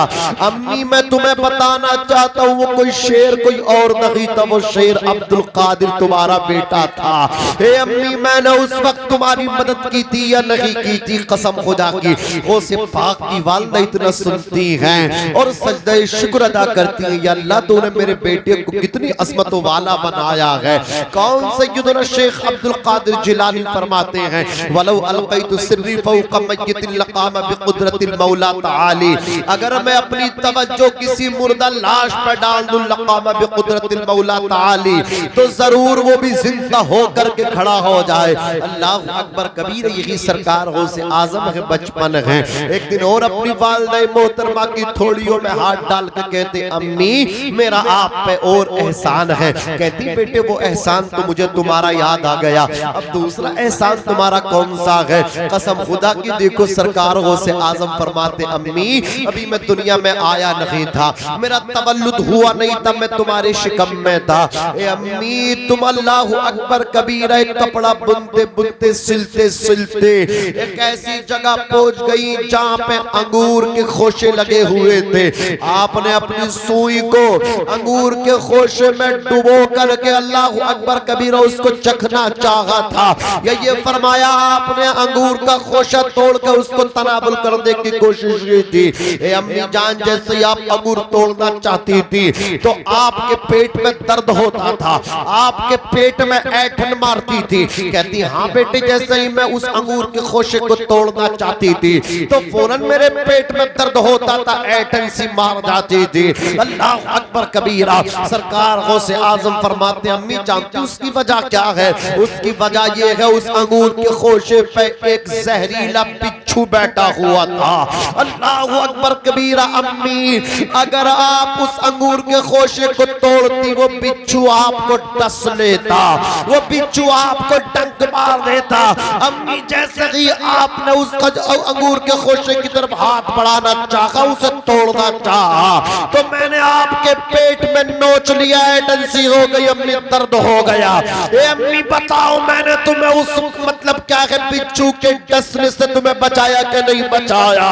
अम्मी मैं तुम्हें बताना चाहता हूँ वो कोई शेर कोई और नहीं था, वो शेर अब्दुल कादिर तुम्हारा बेटा था। हे अम्मी मैंने उस वक्त तुम्हारी मदद की थी या नहीं की थी? कसम खुदा की। गौसे पाक की वालिदा इतना सुनती हैं और सजदे शुक्र अदा करती हैं, या अल्लाह तूने मेरे बेटे को कितनी अज़मतों वाला बनाया है। कौन सैयदना शेख अब्दुल कादिर जिलानी फरमाते हैं, वलौ अलक़ैतु सिर्री फ़ौक़ मय्यतिन लक़ाम बिक़ुद्रतिल मौला तआली, अगर मैं अपनी तवज्जो किसी मुर्दा लाश पर डाल दूं लक़ाम बिक़ुद्रतिल मौला तआली, तो जरूर वो भी जिंदा होकर के खड़ा हो जाए। अल्लाह अकबर कबीर। यही सरकार गौसे आजम है, बचपन है। एक दिन और अपनी वालिदा मोहतरमा की थोड़ियों में हाथ डाल के कहते, अम्मी मेरा आप पे और एहसान है। कहती बेटे वो एहसान तो मुझे तुम्हारा याद आ गया, अब दूसरा एहसान तुम्हारा कौन सा है? कसम खुदा की देखो सरकार गौसे आजम फरमाते, अम्मी अभी मैं दुनिया में आया नहीं था, मेरा तवल्लुद हुआ नहीं था, मैं तुम्हारे शिकम में था। ए अम्मी तुम अल्लाह अकबर कबीरा एक कपड़ा बुनते बुनते सिलते सिलते एक ऐसी जगह पहुंच गई जहां पे अंगूर के खोशे लगे हुए थे। आपने अपनी सुई को अंगूर के खोशे में डुबो करके अल्लाह अकबर कबीरा उसको चखना चाहा था, या ये फरमाया फरमाया आपने अंगूर का खोशा तोड़कर उसको तनाबुल करने की कोशिश की थी। ए अम्मी जान, जैसे आप अंगूर तोड़ना चाहती थी तो आपके पेट में दर्द होता था, आपके पेट में ऐंठन मारती थी। कहती हाँ बेटे, जैसे ही मैं उस अंगूर के खोशे को तोड़ना चाहती थी तो फौरन मेरे पेट में दर्द होता था, ऐंठन सी मार जाती थी। अल्लाह अकबर कबीरा। सरकार गौसे आजम फरमाते अम्मी जानती उसकी वजह क्या है? उसकी वजह यह है उस अंगूर के खोशे पे एक जहरीला बिच्छू बैठा हुआ था। अल्लाह अकबर कबीरा। अम्मी, अगर आप उस अंगूर के खोशे को तोड़ती वो बिच्छू आपको डस लेता, वो बिच्छू आपको डंक मार देता। अम्मी, जैसे ही आपने उस अंगूर के खोशे की तरफ हाथ बढ़ाना चाहा, उसे तोड़ना चाहा, तो मैंने आपके पेट में नोच लिया, एटेंसी हो गई अम्मी, दर्द हो गया। ए अम्मी बताओ, मैंने तुम्हें उस मतलब क्या है बिच्छू के डसने से तुम्हें बचाया कि नहीं बचाया?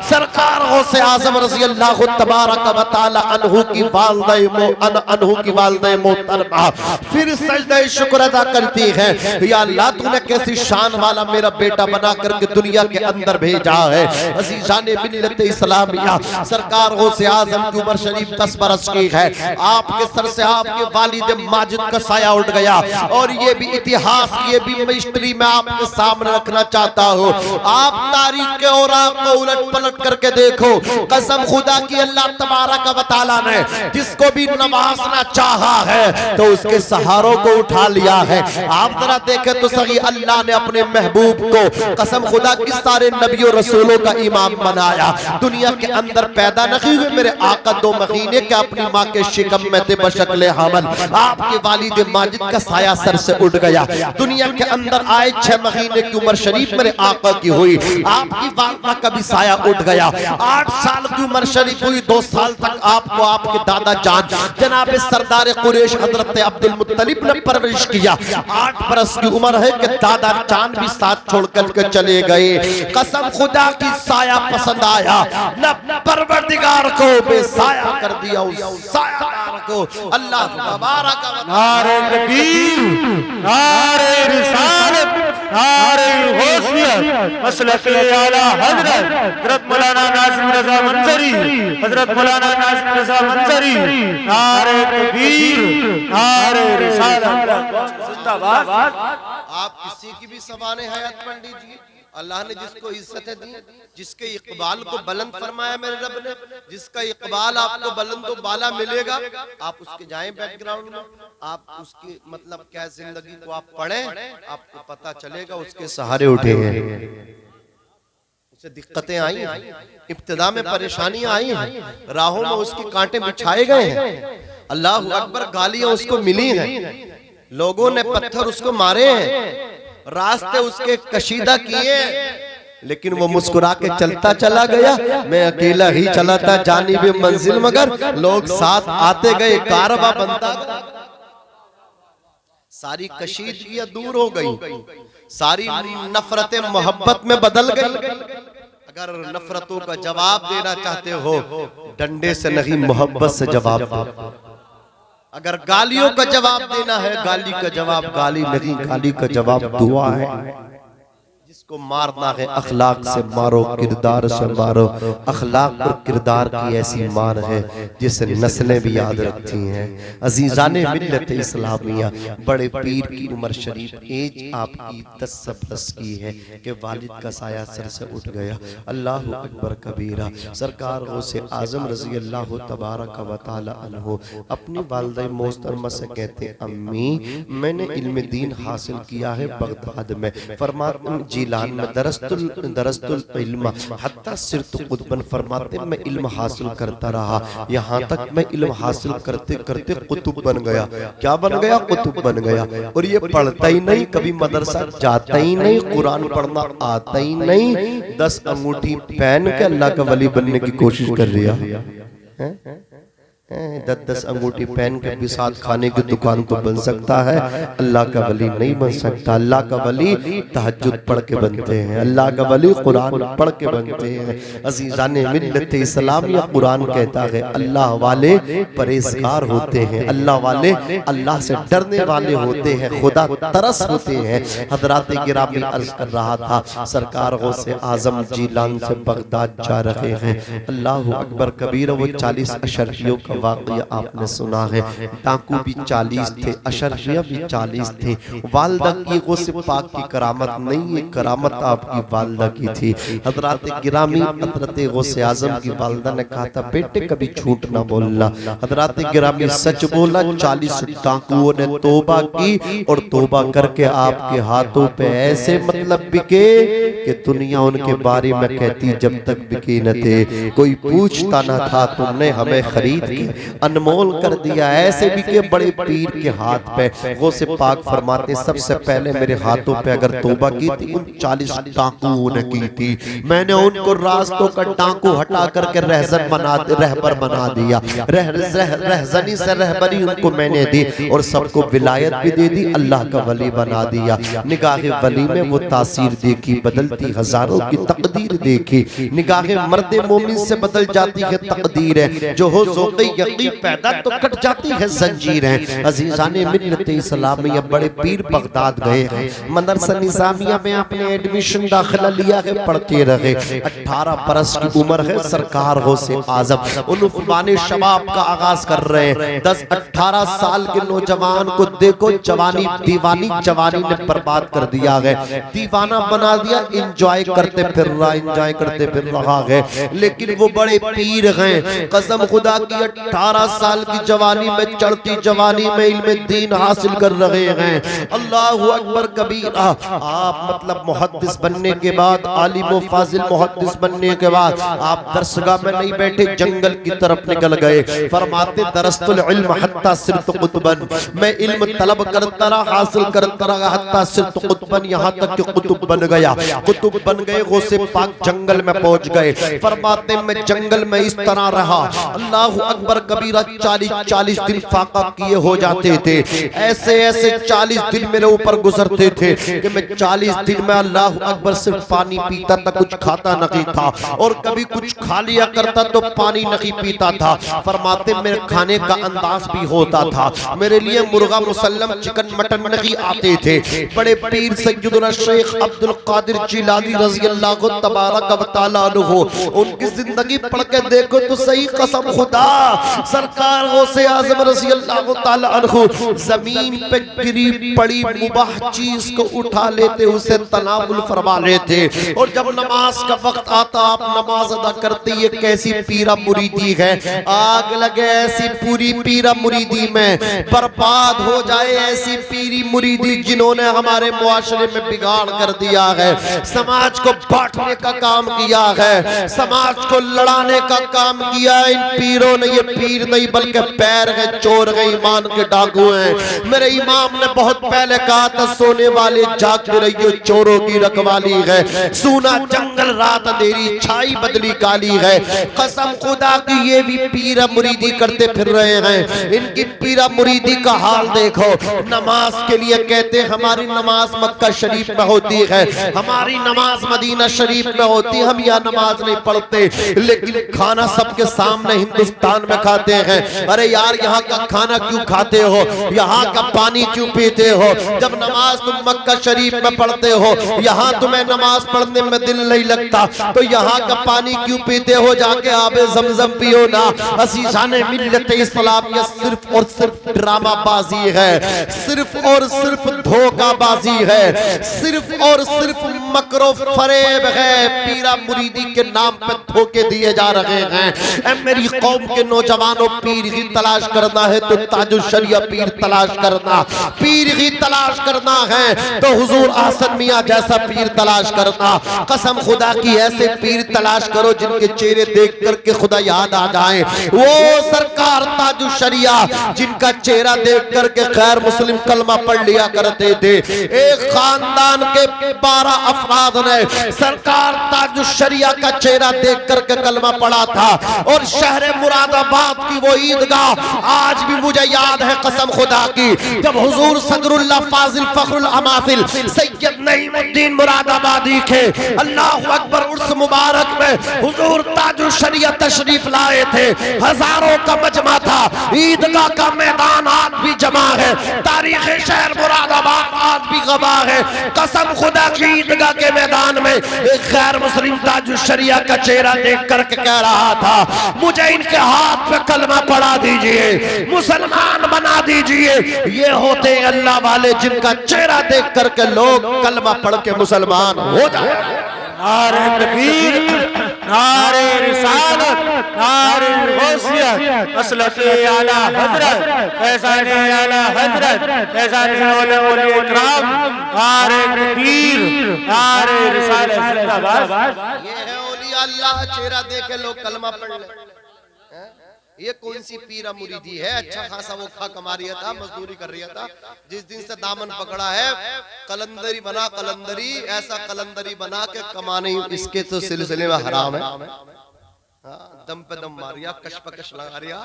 सरकार गौसे आजम रज़ी अल्लाह तबारक व तआला अन्हु की वालिदा मोहतरमा फिर सजदे शुक्र अदा करती है। या अल्लाह, तूने कैसी शान वाला मेरा बेटा बना करके दुनिया के अंदर भेजा है। अज़ीज़ाने मिल्लत इस्लामिया, सरकार गौसे आजम की उम्र शरीफ 10 बरस की है। आपके सर से आपके वालिद माजिद का साया उठ गया। और ये भी इतिहास, ये भी मिस्ट्री मैं आपके सामने रखना चाहता हूँ। आप तारीख के और आपको उलट पलट करके देखो। कसम खुदा की, अल्लाह तबारक व तआला ने जिसको भी नवाजना चाहा है तो उसके सहारों को उठा लिया है। आप जरा देखें तो सही, अल्लाह ने अपने महबूब को कसम खुदा की सारे नबियों रसूलों का इमाम बनाया। दुनिया के अंदर पैदा नहीं हुए मेरे आका 2 महीने के अपनी माँ के शिकम में थे बशक्ल हमल। आपके वालिद माजिद का साया सर से उठ गया। दुनिया के अंदर आए 6 महीने की उम्र शरीफ मेरे आका की हुई। आपकी वालिदा का भी साया उठ गया। 8 साल की उम्र शरीफ हुई। 2 साल तक आपको आपके दादा जान जनाब सरदार कुरैश हजरत अब्दुल मुत्तलिब ने परवरिश किया। 8 बरस की उम्र है कि दादा जान भी साथ छोड़ करके चले गए। कसम खुदा की, साया पसंद आया न परवरदिगार को बेसाया कर दिया उस सायादार को। अल्लाह तबारक व तआला। नारे तकबीर, नारे रिसालत, नारे गौसियत, मसलक आला हजरत हजरत मौलाना नासिर रज़ा मंजरी, हजरत मौलाना नासिर रज़ा मंजरी। नारे तकबीर, नारे रिसालत, जिंदाबाद। आप किसी की भी सवाने हयात पढ़ लीजिए। अल्लाह ने जिसको इज्जतें दी, जिसके इकबाल को बुलंद फरमाया मेरे रब ने, जिसका इकबाल आपको बुलंद व बाला मिलेगा, आप उसके जाएं बैकग्राउंड में, आप उसकी मतलब क्या जिंदगी को आप पढ़ें, आपको पता चलेगा उसके सहारे उठे हैं, उसे दिक्कतें आई, इब्तिदा में परेशानियां आई हैं, राहों में उसकी कांटे बिछाए गए हैं। अल्लाह अकबर, गालियां उसको मिली हैं, लोगों ने पत्थर उसको मारे हैं, रास्ते उसके कशीदा किए, लेकिन वो मुस्कुरा के चलता चला गया। मैं अकेला ही चला था जानिब मंजिल, मगर लोग साथ आते गए, कारवां बनता गया। सारी कशीदगियां दूर हो गई, सारी नफरतें मोहब्बत में बदल गई। अगर नफरतों का जवाब देना चाहते हो, डंडे से नहीं मोहब्बत से जवाब दो। अगर गालियों का जवाब देना है, गाली का जवाब गाली नहीं, गाली का जवाब दुआ है। जिसको मारना है अखलाक से मारो, किरदार से मारो। अखलाक और किरदार की ऐसी मार है जिसे नस्लें भी याद रखती हैं। अजीजाने मिल्लत इस्लामिया, बड़े पीर की उम्र शरीफ एज आपकी 10 बरस की है कि वालिद का साया सर से उठ गया। अल्लाह अकबर कबीरा। सरकार गौसे आजम रज़ी अल्लाह तबारक व तआला अन्हु अपनी वालिदा मोहतरमा से कहते हैं, अम्मी मैंने इल्म दीन हासिल किया है बगदाद में। फरमाते जिलान में दरस्तुल इल्म हत्ता सिरतु कुतुबन। फरमाते मैं इल्म हासिल करता रहा, यहाँ तक मैं इल्म हासिल करते करते कुतुब बन गया। क्या बन गया? कुतुब बन गया। और ये पढ़ता ही नहीं, कभी मदरसा जाता ही नहीं, कुरान पढ़ना आता ही नहीं, 10 अंगूठी पहन के अल्लाह का वली बनने की कोशिश कर रहा है। 10-10 अंगूठी पहन के भी साथ खाने की दुकान तो बन सकता है, अल्लाह का वली नहीं बन सकता। अल्लाह का वली तहज्जुद पढ़ के बनते हैं, अल्लाह का वली कुरान पढ़ के बनते हैं। अज़ीज़ाने मिल्लत इस्लाम या कुरान कहता है अल्लाह वाले परहेज़गार होते हैं, अल्लाह वाले अल्लाह से डरने वाले होते हैं, खुदा तरस होते हैं। हज़रात गिरामी अर्ज़ कर रहा था, सरकार गौसे आज़म जीलान से बगदाद जा रहे हैं। अल्लाह अकबर कबीर। वो 40 अशरफियों का वाक़या आपने सुना है। डाकू भी 40 थे, अशरफिया भी 40 थे। वालदा की गौसे पाक की करामत नहीं, ये करामत आपकी वालदा की थी। हज़रात गिरामी हज़रत गौसे आज़म की वालदा ने कहा था, बेटे कभी झूठ ना बोलना। हज़रात गिरामी सच बोला। 40 डाकुओं ने तौबा की और तौबा करके आपके हाथों पे ऐसे मतलब बिके कि दुनिया उनके बारे में कहती जब तक बिके न थे, कोई पूछता न था, तुमने हमें खरीद के अनमोल कर दिया। ऐसे बिके बड़े पीर के हाथ पे। गौसे पाक फरमाते, सबसे पहले मेरे हाथों पे अगर तौबा की थी उन 40 डाकुओं ने की थी। मैंने उनको रास्तों का डाकू हटा करके रहबर बना दिया। रहजनी से रहबरी उनको मैंने दी और सबको विलायत भी दे दी, अल्लाह का वली बना दिया। निगाह वली में वो तासीर देखी, बदलती हजारों की तकदीर देखी। निगाह मर्द मोमिन से बदल जाती है तकदीर है, जो हो ज़ौक़े यक़ीन पैदा तो कट जाती है जंजीर है। अज़ीज़ाने मिल्लत इस्लामिया बड़े पीर बगदाद गए हैं। मदरसा निज़ामिया में आपने एडमिशन दाखिला लिया है, पढ़ते रहे। 18 बरस की उम्र है, सरकार गौसे आज़म उन्फ़ाने शबाब का आगाज कर रहे हैं। 10-18 साल के नौजवान को देखो, जवानी दीवानी जवानी ने बर्बाद कर दिया है, दीवाना बना दिया। इंजॉय करते फिर रहा, इंजॉय करते फिर रहा है। लेकिन वो बड़े पीर हैं, कसम खुदा की 18 साल की जवानी में, चढ़ती जवानी में इल्म दीन हासिल कर रहे हैं। अल्लाहु अकबर कबीरा। आप मतलब मुहद्दिस बनने के बाद, आलिम व फाजिल मुहद्दिस बनने के बाद आप दरसगाह में नहीं बैठे, जंगल की तरफ निकल गए। फरमाते दरस्तुल इल्म हत्ता सिरत कुतुबन, मैं इल्म तलब करता रहा, हासिल करता रहा, हत्ता सिरत कुतुबन, यहाँ तक कि कुतुब बन गया। कुतुब बन गए, गौसे पाक जंगल में पहुंच गए। फरमाते मैं जंगल में इस तरह रहा, अल्लाह अकबर कबीरा, 40 दिन फाका किए हो जाते थे। ऐसे ऐसे 40 दिन मेरे ऊपर गुजरते थे कि मैं 40 दिन में अल्लाह अकबर सिर्फ पानी पीता था, कुछ खाता नहीं था। और कभी कुछ खा लिया करता तो पानी नहीं पीता था। फरमाते मेरे खाने का अंदाज भी होता था, मेरे लिए मुर्गा मुसल्लम चिकन मटन नहीं आते थे। बड़े पीर सैयदुना शेख अब्दुल कादिर जिलानी रज़ी अल्लाह तबारक व तआला अन्हु, उनकी जिंदगी पढ़ के देखो तो सही, कसम खुदा। सरकार गौसे आज़म रज़ी अल्लाह तआला अन्हु जमीन पे गिरी पड़ी मुबाह चीज को उठा लेते, उसे तनावुल फरमा लेते। और जब नमाज का वक्त आता, आप नमाज अदा करते, ये कैसी पीरा मुरीदी है। आग लगे ऐसी पूरी पीरा मुरीदी में, बर्बाद हो जाए ऐसी पीरी मुरीदी जिन्होंने हमारे मुआशरे में बिगाड़ कर दिया है, समाज को बांटने का काम किया है, समाज को लड़ाने का काम किया है। इन पीरों ने, ये पीर नहीं बल्कि पैर है, चोर है, ईमान के डाकू हैं। मेरे इमाम ने बहुत पहले कहा था, सोने वाले जागते रहिए, चोरों की रखवाली है। सूना जंगल रात अंधेरी, छाई बदली काली है। कसम खुदा की ये भी पीरा मुरीदी करते फिर रहे हैं। इनकी पीरा मुरीदी का हाल देखो। नमाज के लिए कहते हमारी नमाज मक्का शरीफ में होती है, हमारी नमाज मदीना शरीफ में होती, हम यहाँ नमाज नहीं पढ़ते। लेकिन खाना सबके सामने हिंदुस्तान में खाते हैं। अरे यार, यहाँ का खाना क्यों खाते हो, यहाँ का पानी क्यों पीते हो? जब नमाज तुम मक्का शरीफ में पढ़ते हो, यहाँ तुम्हें नमाज पढ़ने में दिल नहीं लगता, तो यहाँ का पानी क्यों पीते हो? जाके आबे ज़मज़म पियो ना। अज़ीज़ाने मिल्लत इस्लामिया सिर्फ और सिर्फ ड्रामाबाजी है, सिर्फ और सिर्फ धोखाबाजी है, सिर्फ और सिर्फ मकरो फरेब है। पीरा मुरीदी के नाम पे धोखे दिए जा रहे हैं। मेरी कौम के नौजवानों, पीर ही तलाश करना है तो ताजुल शरिया पीर तलाश करना, पीर ही तलाश करना है तो हुजूर आसन मियां जैसा पीर तलाश करना। कसम खुदा की ऐसे पीर तलाश करो जिनके चेहरे देख करके खुदा याद आ जाए। वो सरकार ताजुल शरिया जिनका चेहरा देख करके खैर मुस्लिम कलमा पढ़ लिया करते थे। एक खानदान के 12 अफराद ने सरकार ताजुल शरिया का चेहरा देख करके कलमा पढ़ा था और शहर मुरादाबाद बात की वो ईदगाह आज भी मुझे याद है कसम खुदा की, जब हुजूर सदरुल्लाह फाजिल फखरुल अमाफिल सैयद नईमुद्दीन मुरादाबादी के अल्लाहु अकबर उर्स मुबारक में हुजूर ताजुल शरीयत तशरीफ लाए थे। हजारों का मजमा था, ईदगाह का मैदान आज भी जमा है, तारीख शहर मुरादाबाद आज भी गवाह है। कसम खुदा की ईदगाह के मैदान में एक गैर मुस्लिम ताजुल शरिया का चेहरा देख कर कह रहा था, मुझे इनके हाथ पे कलमा पढ़ा दीजिए, मुसलमान बना दीजिए। ये होते अल्लाह वाले जिनका चेहरा देख करके लोग कलमा पढ़ के मुसलमान हो जाए। नारे तकबीर, नारे रिसालत, नारे गौसियत, मसलके आला हजरत, फैज़ाने आला हजरत, फैज़ाने औलिया इकराम, नारे तकबीर, नारे रिसालत जिंदाबाद। ये है औलिया अल्लाह, चेहरा देखे लोग कलमा पढ़ ले। ये कौन सी पीरा मुरीदी है? अच्छा खासा वो खा कमा रहा था, मजदूरी कर रहा था, जिस दिन से दामन पकड़ा है कलंदरी बना, कलंदरी ऐसा कलंदरी बना के कमाने इसके तो सिलसिले में हराम है। दम पे दम मारिया, कश पकश लगा रिया,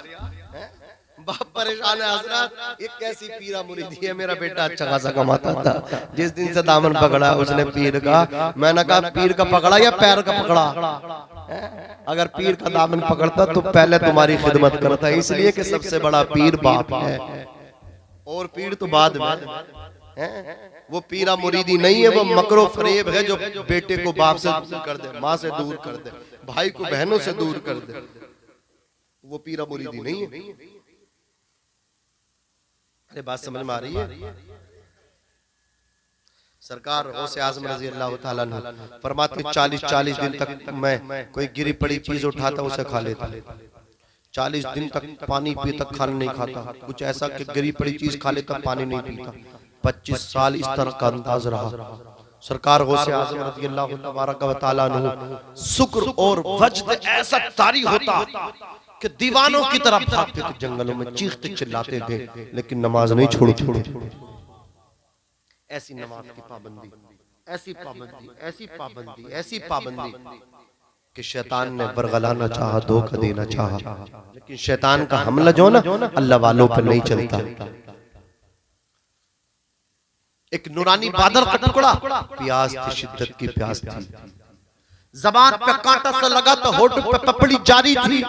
बाप परेशान है हजरत, ये कैसी पीरा मुरीदी है? मेरा बेटा अच्छा खासा कमाता था, जिस दिन से दामन पकड़ा उसने पीर का, मैंने कहा पीर का पकड़ा या पैर का पकड़ा? अगर पीर का दामन पकड़ता तो पहले तुम्हारी खिदमत करता, इसलिए कि सबसे बड़ा पीर बाप है और पीर तो बाद में। वो पीरा मुरीदी नहीं है, वो मकरो फरेब है जो बेटे को बाप से दूर कर दे, माँ से दूर कर दे, भाई को बहनों से दूर कर दे। वो पीरा मुरीदी नहीं है। अरे बात समझ में आ रही है? सरकार गौसे आज़म रज़ी अल्लाह ताला अन्हु फरमाते 40 दिन तक मैं कोई गिरी पड़ी चीज उठाता उसे खा लेता, 40 दिन तक पानी पी तक खाना नहीं खाता, कुछ ऐसा कि गिरी पड़ी चीज खा लेता पानी नहीं पीता। 25 साल इस तरह का अंदाज रहा। सरकार गौसे आज़म रज़ी अल्लाह तबारक व तआला अन्हु शुक्र और वजद ऐसा तारी होता कि दीवानों की तरफ भागते थे, जंगलों में चीखते चिल्लाते थे, लेकिन नमाज नहीं छोड़ते। ऐसी नमाज की पाबंदी, ऐसी पाबंदी, ऐसी पाबंदी, ऐसी पाबंदी कि शैतान ने बरगलाना चाहा, धोखा देना चाहा, लेकिन शैतान का हमला जो ना अल्लाह वालों पर नहीं चलता। एक नूरानी बादल का टुकड़ा, प्यास थी, शिद्दत की प्यास थी, ज़बान पे कांटा सा लगा तो होठ पे पपड़ी जारी थी,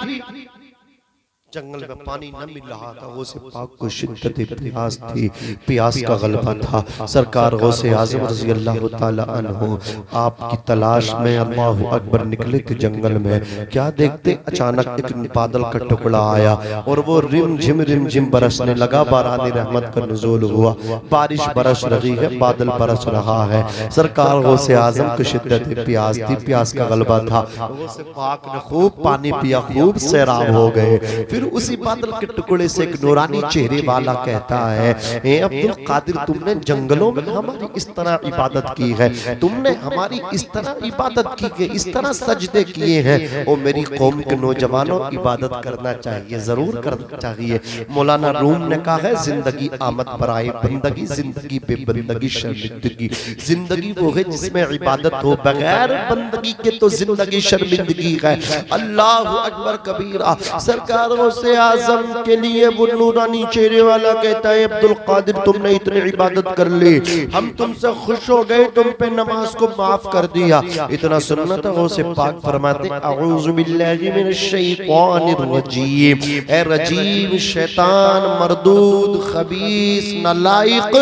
जंगल में पानी न मिल रहा था, वो से पाक को शिद्दत प्यास थी, प्यास का गलबा था। सरकार गौसे आज़म रज़ी अल्लाह ताला अन्हु आपकी तलाश में अल्लाहु अकबर निकले थे जंगल में। क्या देखते, अचानक एक बादल का टुकड़ा आया और वो रिम झिम बरसने लगा, बारानी रहमत का नुज़ूल हुआ, बारिश बरस रही है, बादल बरस रहा है। सरकार गौसे आज़म को शिद्दत प्यास थी, प्यास का गलबा था, गौसे पाक ने खूब पानी पिया, खूब सैराब हो गए। फिर उसी बादल के टुकड़े से एक नूरानी चेहरे वाला कहता है, ए अब्दुल कादिर, तुमने जंगलों में हमारी इस तरह इबादत की है, तुमने हमारी इस तरह इबादत की है, इस तरह सजदे किए हैं, ओ मेरी कौम के नौजवानों इबादत करना चाहिए, जरूर करना चाहिए। मौलाना रूम ने कहा है, जिंदगी आमद बराए बंदगी, जिंदगी बेबंदगी शर्मिंदगी। जिंदगी वो है जिसमें इबादत हो, बगैर बंदगी के तो जिंदगी शर्मिंदगी है। अल्लाह अकबर कबीरा। सरकार से आज़म के लिए वो नूरानी चेहरे वाला कहता है, अब्दुल कादिर, तुमने इतनी इबादत कर ली, हम तुमसे खुश हो गए, तुम पे नमाज को माफ कर दिया। इतना सुनना था, वो से पाक फरमाते, अऊज़ु बिल्लाहि मिनश शैतानिर रजीम, ए रजीम, शैतान, मरदूद, खबीस, नालायक,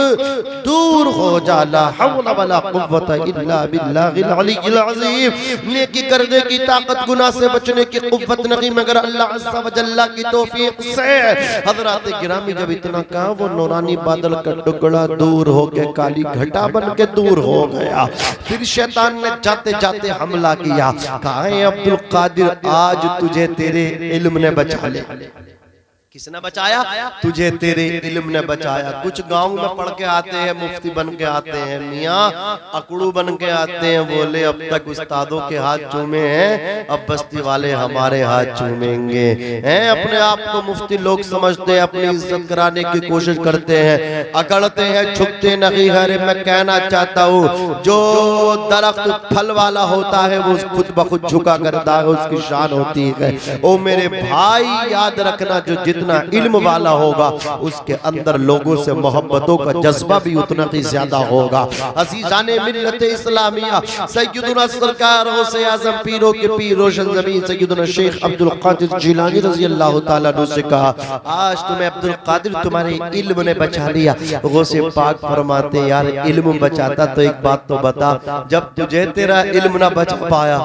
दूर हो जा, ला हौला वला कुव्वता इल्ला बिल्लाहिल अलीय्यिल अज़ीम। नेकी करने की ताकत, गुनाह से बचने की कुव्वत नहीं मगर अल्लाह अज़्ज़ा व जल्ला की तौफीक से। हज़रात गिरामी जब इतना कहा, वो नूरानी बादल का टुकड़ा दूर हो के काली घटा बन के दूर हो गया। फिर शैतान ने जाते जाते हमला किया, कहा, अब्दुल कादिर, आज तुझे तेरे इल्म ने बचा लिया। किसने बचाया? तुझे तेरे इल्म ने बचाया। कुछ गांव में पढ़ के आते हैं, मुफ्ती बन के आते हैं, मियाँ अकड़ू बन के आते हैं, बोले अब तक उस्तादों के हाथ चूमे हैं, अब बस्ती वाले हमारे हाथ चूमेंगे। हैं अपने आप को मुफ्ती लोग समझते हैं, अपनी इज्जत कराने की कोशिश करते हैं, अकड़ते हैं, झुकते नहीं है। मैं कहना चाहता हूँ जो दरख्त फल वाला होता है वो खुद ब खुद झुका करता है, उसकी शान होती है। ओ मेरे भाई याद रखना, जो जितना इल्म वाला होगा उसके अंदर लोगों से मोहब्बतों का जज्बा भी उतना ही ज्यादा होगा। अज़ीज़ाने मिल्लत इस्लामिया सैयदुना सरकार गौसे आज़म पीरों के पीर रोशन ज़मीन सैयदुना शेख अब्दुल कादिर जिलानी रज़ी अल्लाह ताला अन्हु से कहा, आज तुम्हें अब्दुल कादिर तुम्हारे इल्म ने बचा लिया। गौसे पाक फरमाते, यार इल्म बचाता तो एक बात तो बता, जब तुझे तेरा इल्म ना बचा पाया,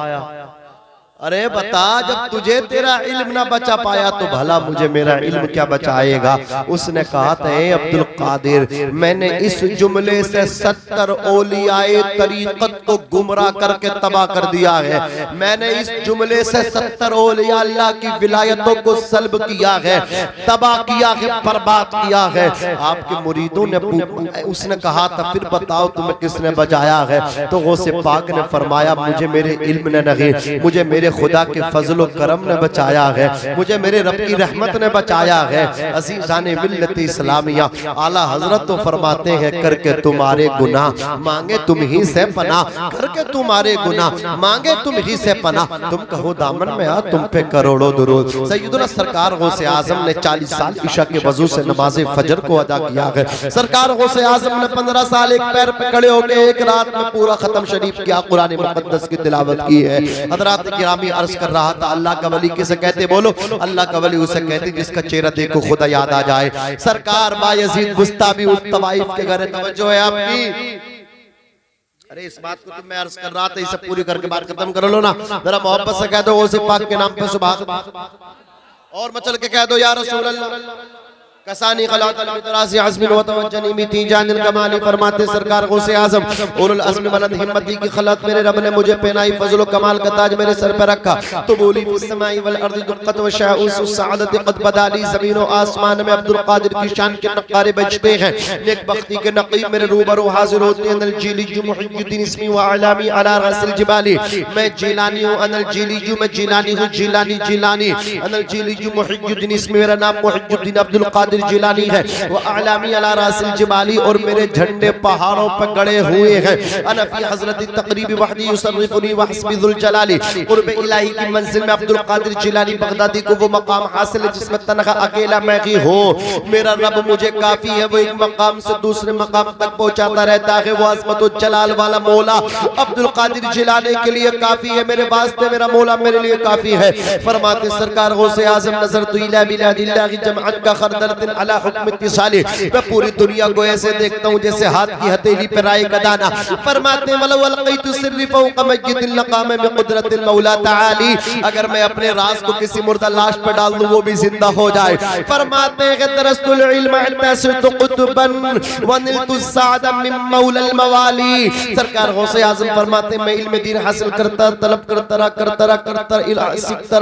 अरे बता, जब तुझे तेरा इल्म ना बचा पाया तो भला मुझे मेरा इल्म क्या बचाएगा। उसने कहा था, अब्दुल कादिर, मैंने इस जुमले से 70 औलियाए तरीक़त को गुमराह करके तबाह कर दिया है। मैंने इस जुमले से 70 औलिया अल्लाह की विलायतों को सल्ब किया है, तबाह किया है, बर्बाद किया है। आपके मुरीदों ने उसने कहा था, फिर बताओ तुम्हें किसने बचाया है? तो गौसे पाक ने फरमाया, मुझे मेरे इल्म ने नहीं, मुझे मेरे खुदा के फजल करम ने बचाया है, मुझे मेरे रब की रहमत ने बचाया है। अज़ीज़ाने मिल्लत इस्लामिया आला हजरत तो फरमाते हैं, करके तुम्हारे गुनाह मांगे तुम ही से पना, करके तुम्हारे गुनाह मांगे तुम ही से पना। तुम कहो दामन में आ, तुम पे करोड़ों दुरूद। सैयदुना सरकार गौसे आजम ने 40 साल इशा के वजू से नमाज फजर को अदा किया है। सरकार गौसे आजम ने 15 साल एक पैर पे खड़े होकर एक रात में पूरा खत्म शरीफ किया, कुरान मुक़द्दस की तिलावत की है। हज़रात गिरामी अर्ज कर रहा था, अल्लाह का वली किसे कहते? बोलो, अल्लाह का वली उसे कहते जिसका चेहरा देखो खुदा याद आ जाए। सरकार बायज़ीद बुस्तामी उस तवाइफ के घर तवज्जो है आपकी। अरे इस बात को तो मैं अर्ज कर रहा था, इसे पूरी करके बात खत्म कर लो ना। जरा मोहब्बत से कह दो गौसे पाक के नाम पे सुभान, और मचल के कह दो या रसूल अल्लाह। कसानी खलातल बितरासी अज़्मिन व तवज्जनी मिती जानिल कमाली। फरमाते सरकार गौसे आज़म, उलुल अज़्म बुलंद हिम्मती की खलत मेरे रब ने मुझे पहनाई, फज़ल व कमाल का ताज मेरे सर पर रखा। तो बोली फिस समाई वल अर्ज़ दुक़्क़त व शाउस सआदत क़द बदाली। ज़मीन व आसमान में अब्दुल कादिर की शान के नक़ारे बजते हैं, नेक बख्ती के नक़ीब मेरे रूबरू हाज़िर होते हैं। अनल जीलीजु मुहिद्दीन इस्मी व अलामी अला रसिल जिबाली। मैं जीलानी हूँ, अनल जीलीजु मैं जीलानी हूँ, जीलानी जीलानी। अनल जीलीजु मुहिद्दीन इस्मी मेरा नाम मुहिद्दीन अब्दुल कादिर जिलानी है। वो आलामी अला रासिल जिबाली, और मेरे झंडे पहाड़ों पर गड़े हुए हैं। अना फी हज़रत तक़रीब वहदी युसर्रिफुनी व हस्बी ज़ुल जलाली। क़ुर्ब इलाही की मंजिल में अब्दुल कादिर जिलानी बगदादी को वो मकाम हासिल है जिसमें तनहा अकेला मैं ही हूँ। मेरा रब मुझे काफी है, वो एक मकाम से दूसरे मकाम तक पहुँचाता रहता है। वो अज़मत व जलाल वाला मौला अब्दुल कादिर जिलानी के लिए काफी है, मेरे वास्ते मेरा मौला मेरे लिए काफी है। फरमाते सरकार गौसे आज़म, नज़रतु इला बिलादिल्लाहि जमअन का खरदरतिन अला हुक्म इत्तिसाली। मैं पूरी दुनिया को ऐसे देखता हूँ जैसे हाथ की हथेली पर राई का दाना। फरमाते वलौ अलक़ैतु सिर्री फ़ौक़ मय्यतिन लक़ाम बिक़ुदरतिल मौला तआली। अगर मैं अपने राज को किसी मुर्दा लाश पर डाल दूं वो भी जिंदा हो जाए। फरमाते हैं दरस्तुल इल्म हत्ता सिरतु क़ुतबन व निलतु सादा मिन मौलल मवाली। सरकार गौसे आज़म फरमाते मैं इल्म दीन हासिल करता, तलब करता रहा, सीखता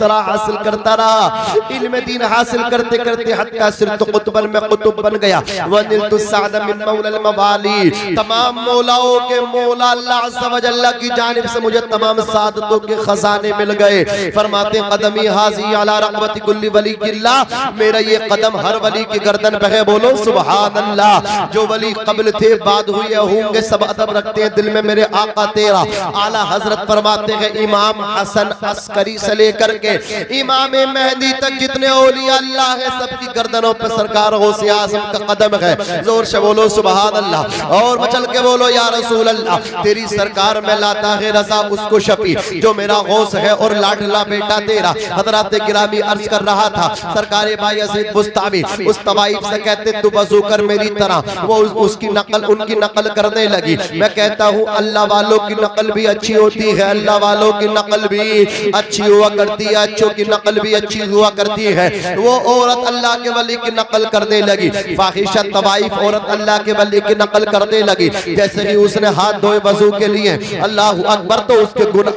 रहा, हासिल करता रहा। इल्म दीन हासिल करते करते हत्ता सिरतु क़ुतबन में क़ुतुब बन गया। व निलतु सादा मिन मौलल मवाली। तमाम मौलाओं के मौला अल्लाह अज़्ज़ व जल्ल की जानिब से मुझे तमाम सादतों के खजाने मिल गए। फरमाते कदमी हाज़ी अला रक़बति कुल्ली वली किल्लाह। मेरा ये कदम हर वली की गर्दन पे है, बोलो सुभान अल्लाह। जो वली कब्ल थे बाद हुए होंगे सब अदब रखते हैं दिल में मेरे आका तेरा। आला हजरत फरमाते हैं इमाम हसन अस्करी से लेकर के इमाम मेहदी तक जितने औलिया अल्लाह है सबकी गर्दनों पर सरकार गौसे आज़म का कदम है। जोर से बोलो सुभान अल्लाह, और मचल के बोलो या रसूल अल्लाह। तेरी सरकार में लाता है रज़ा उसको शफी जो मेरा गौस है और लाडला बेटा तेरा। हज़रात गिरामी अर्ज कर रहा था, सरकार बायज़ीद बुस्तामी उस तवाइफ से कहते तू वज़ू कर मेरी तरह। वो उसकी नकल उनकी नकल करने लगी। मैं कहता हूँ अल्लाह वालों की नकल भी अच्छी होती है, अल्लाह वालों की नकल भी अच्छी हुआ करती है, अच्छों की नकल भी अच्छी हुआ करती है। वो औरत अल्लाह के वली की नकल करने लगी, फाहिशा तवाइफ औरत अल्लाह के वली की नकल करने लगी। जैसे कि उसने हाथ धोए वजू के लिए, अल्लाह अकबर, तो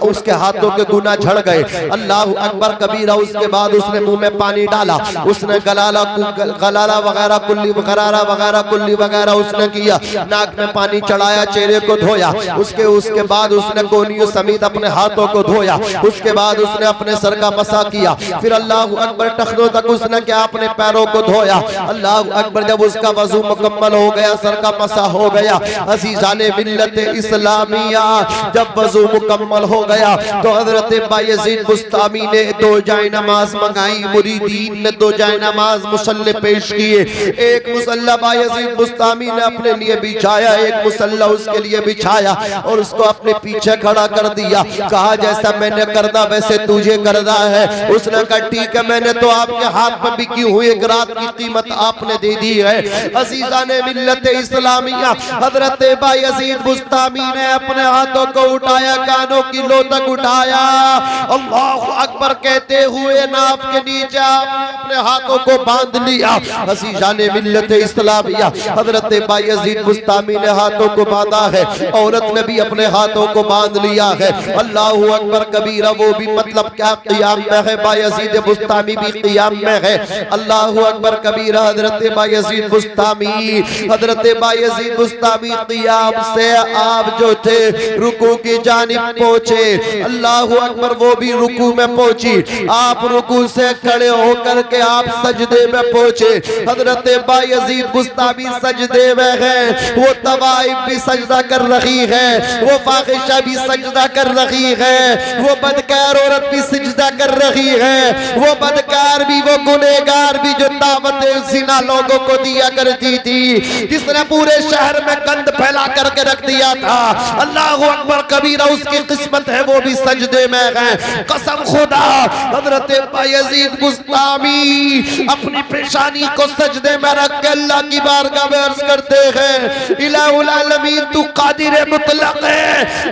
उसके हाथों के गुनाह झड़ गए। अल्लाह अकबर कबीरा। उसके बाद उसने मुंह में पानी डाला, उसने गलाला वगैरह कुल्ली वगैरह उसने किया, नाक में पानी चढ़ाया, चेहरे को धोया। उसके बाद उसने कोहनियों समेत अपने हाथों को धोया। उसके बाद उसने अपने सर का मसा किया। फिर अल्लाह अकबर टखनों तक उसने क्या अपने पैरों को धोया। अल्लाह अकबर, जब उसका वजू मुकम्मल हो गया, सर का मसा हो गया, अज़ीज़ाने मिल्लत इस्लामिया, जब वजू मुकम्मल हो गया तो हजरत बायज़ीद बुस्तामी ने 2 जाए नमाज मंगाई। मुरीदीन ने 2 जाए नमाज मुसल्ले पेश किए। एक मुसल्ला बायज़ीद बुस्तामी ने अपने लिए बिछाया, एक मुसल्ला उसके लिए बिछाया और उसको अपने पीछे खड़ा कर दिया। कहा जैसा मैंने करना वैसे तुझे करना है। उसने कहा ठीक है, मैंने तो आपके हाथ में बिकी हुई एक रात की कीमत आपने दे दी है। अज़ीज़ाने मिल्लत इस्लामिया, हजरत बायज़ीद बुस्तामी ने अपने हाथों को उठाया, कानों की लो तक उठाया, अल्लाहु अकबर कहते हुए नाप के नीचे अपने हाथों को बांध लिया। अज़ीज़ाने मिल्लत इस्लामिया, हजरत बायज़ीद बुस्तामी ने हाथों को बांधा है, औरत ने भी अपने हाथों को बांध लिया है। अल्लाहु अकबर कबीरा। वो भी मतलब क्या क़ियाम में है, बायज़ीद बुस्तामी भी क़ियाम में है। अल्लाहु अकबर कबीरा। हजरत बायज़ीद बुस्तामी क़ियाम से आप जो थे रुकू की जानिब पहुंचे। अल्लाहु अकबर, वो भी रुकू में पहुंची। आप रुकू से खड़े होकर के आप सजदे में पहुंचे। हजरत बायज़ीद बुस्तामी सजदे में है, वो तवाइफ भी सजदा कर रही है, वो फाहिशा भी सजदा कर रही है, वो बदकार औरत भी सजदा कर रही है, वो बदकार भी, वो गुनहगार भी जो दावत ज़िना लोगों को दिया करती थी, जिसने पूरे शहर में गंद फैला करके रख दिया था। अल्लाहु अकबर कबीरा। उसकी किस्मत है वो भी सजदे में है। कसम खुदा, हजरत बायज़ीद बुस्तामी अपनी पेशानी को सजदे में रख के अल्लाह की बारगाह में अर्ज करते हैं, इलाहुल आलमीन, तू कादिर मुतलक है,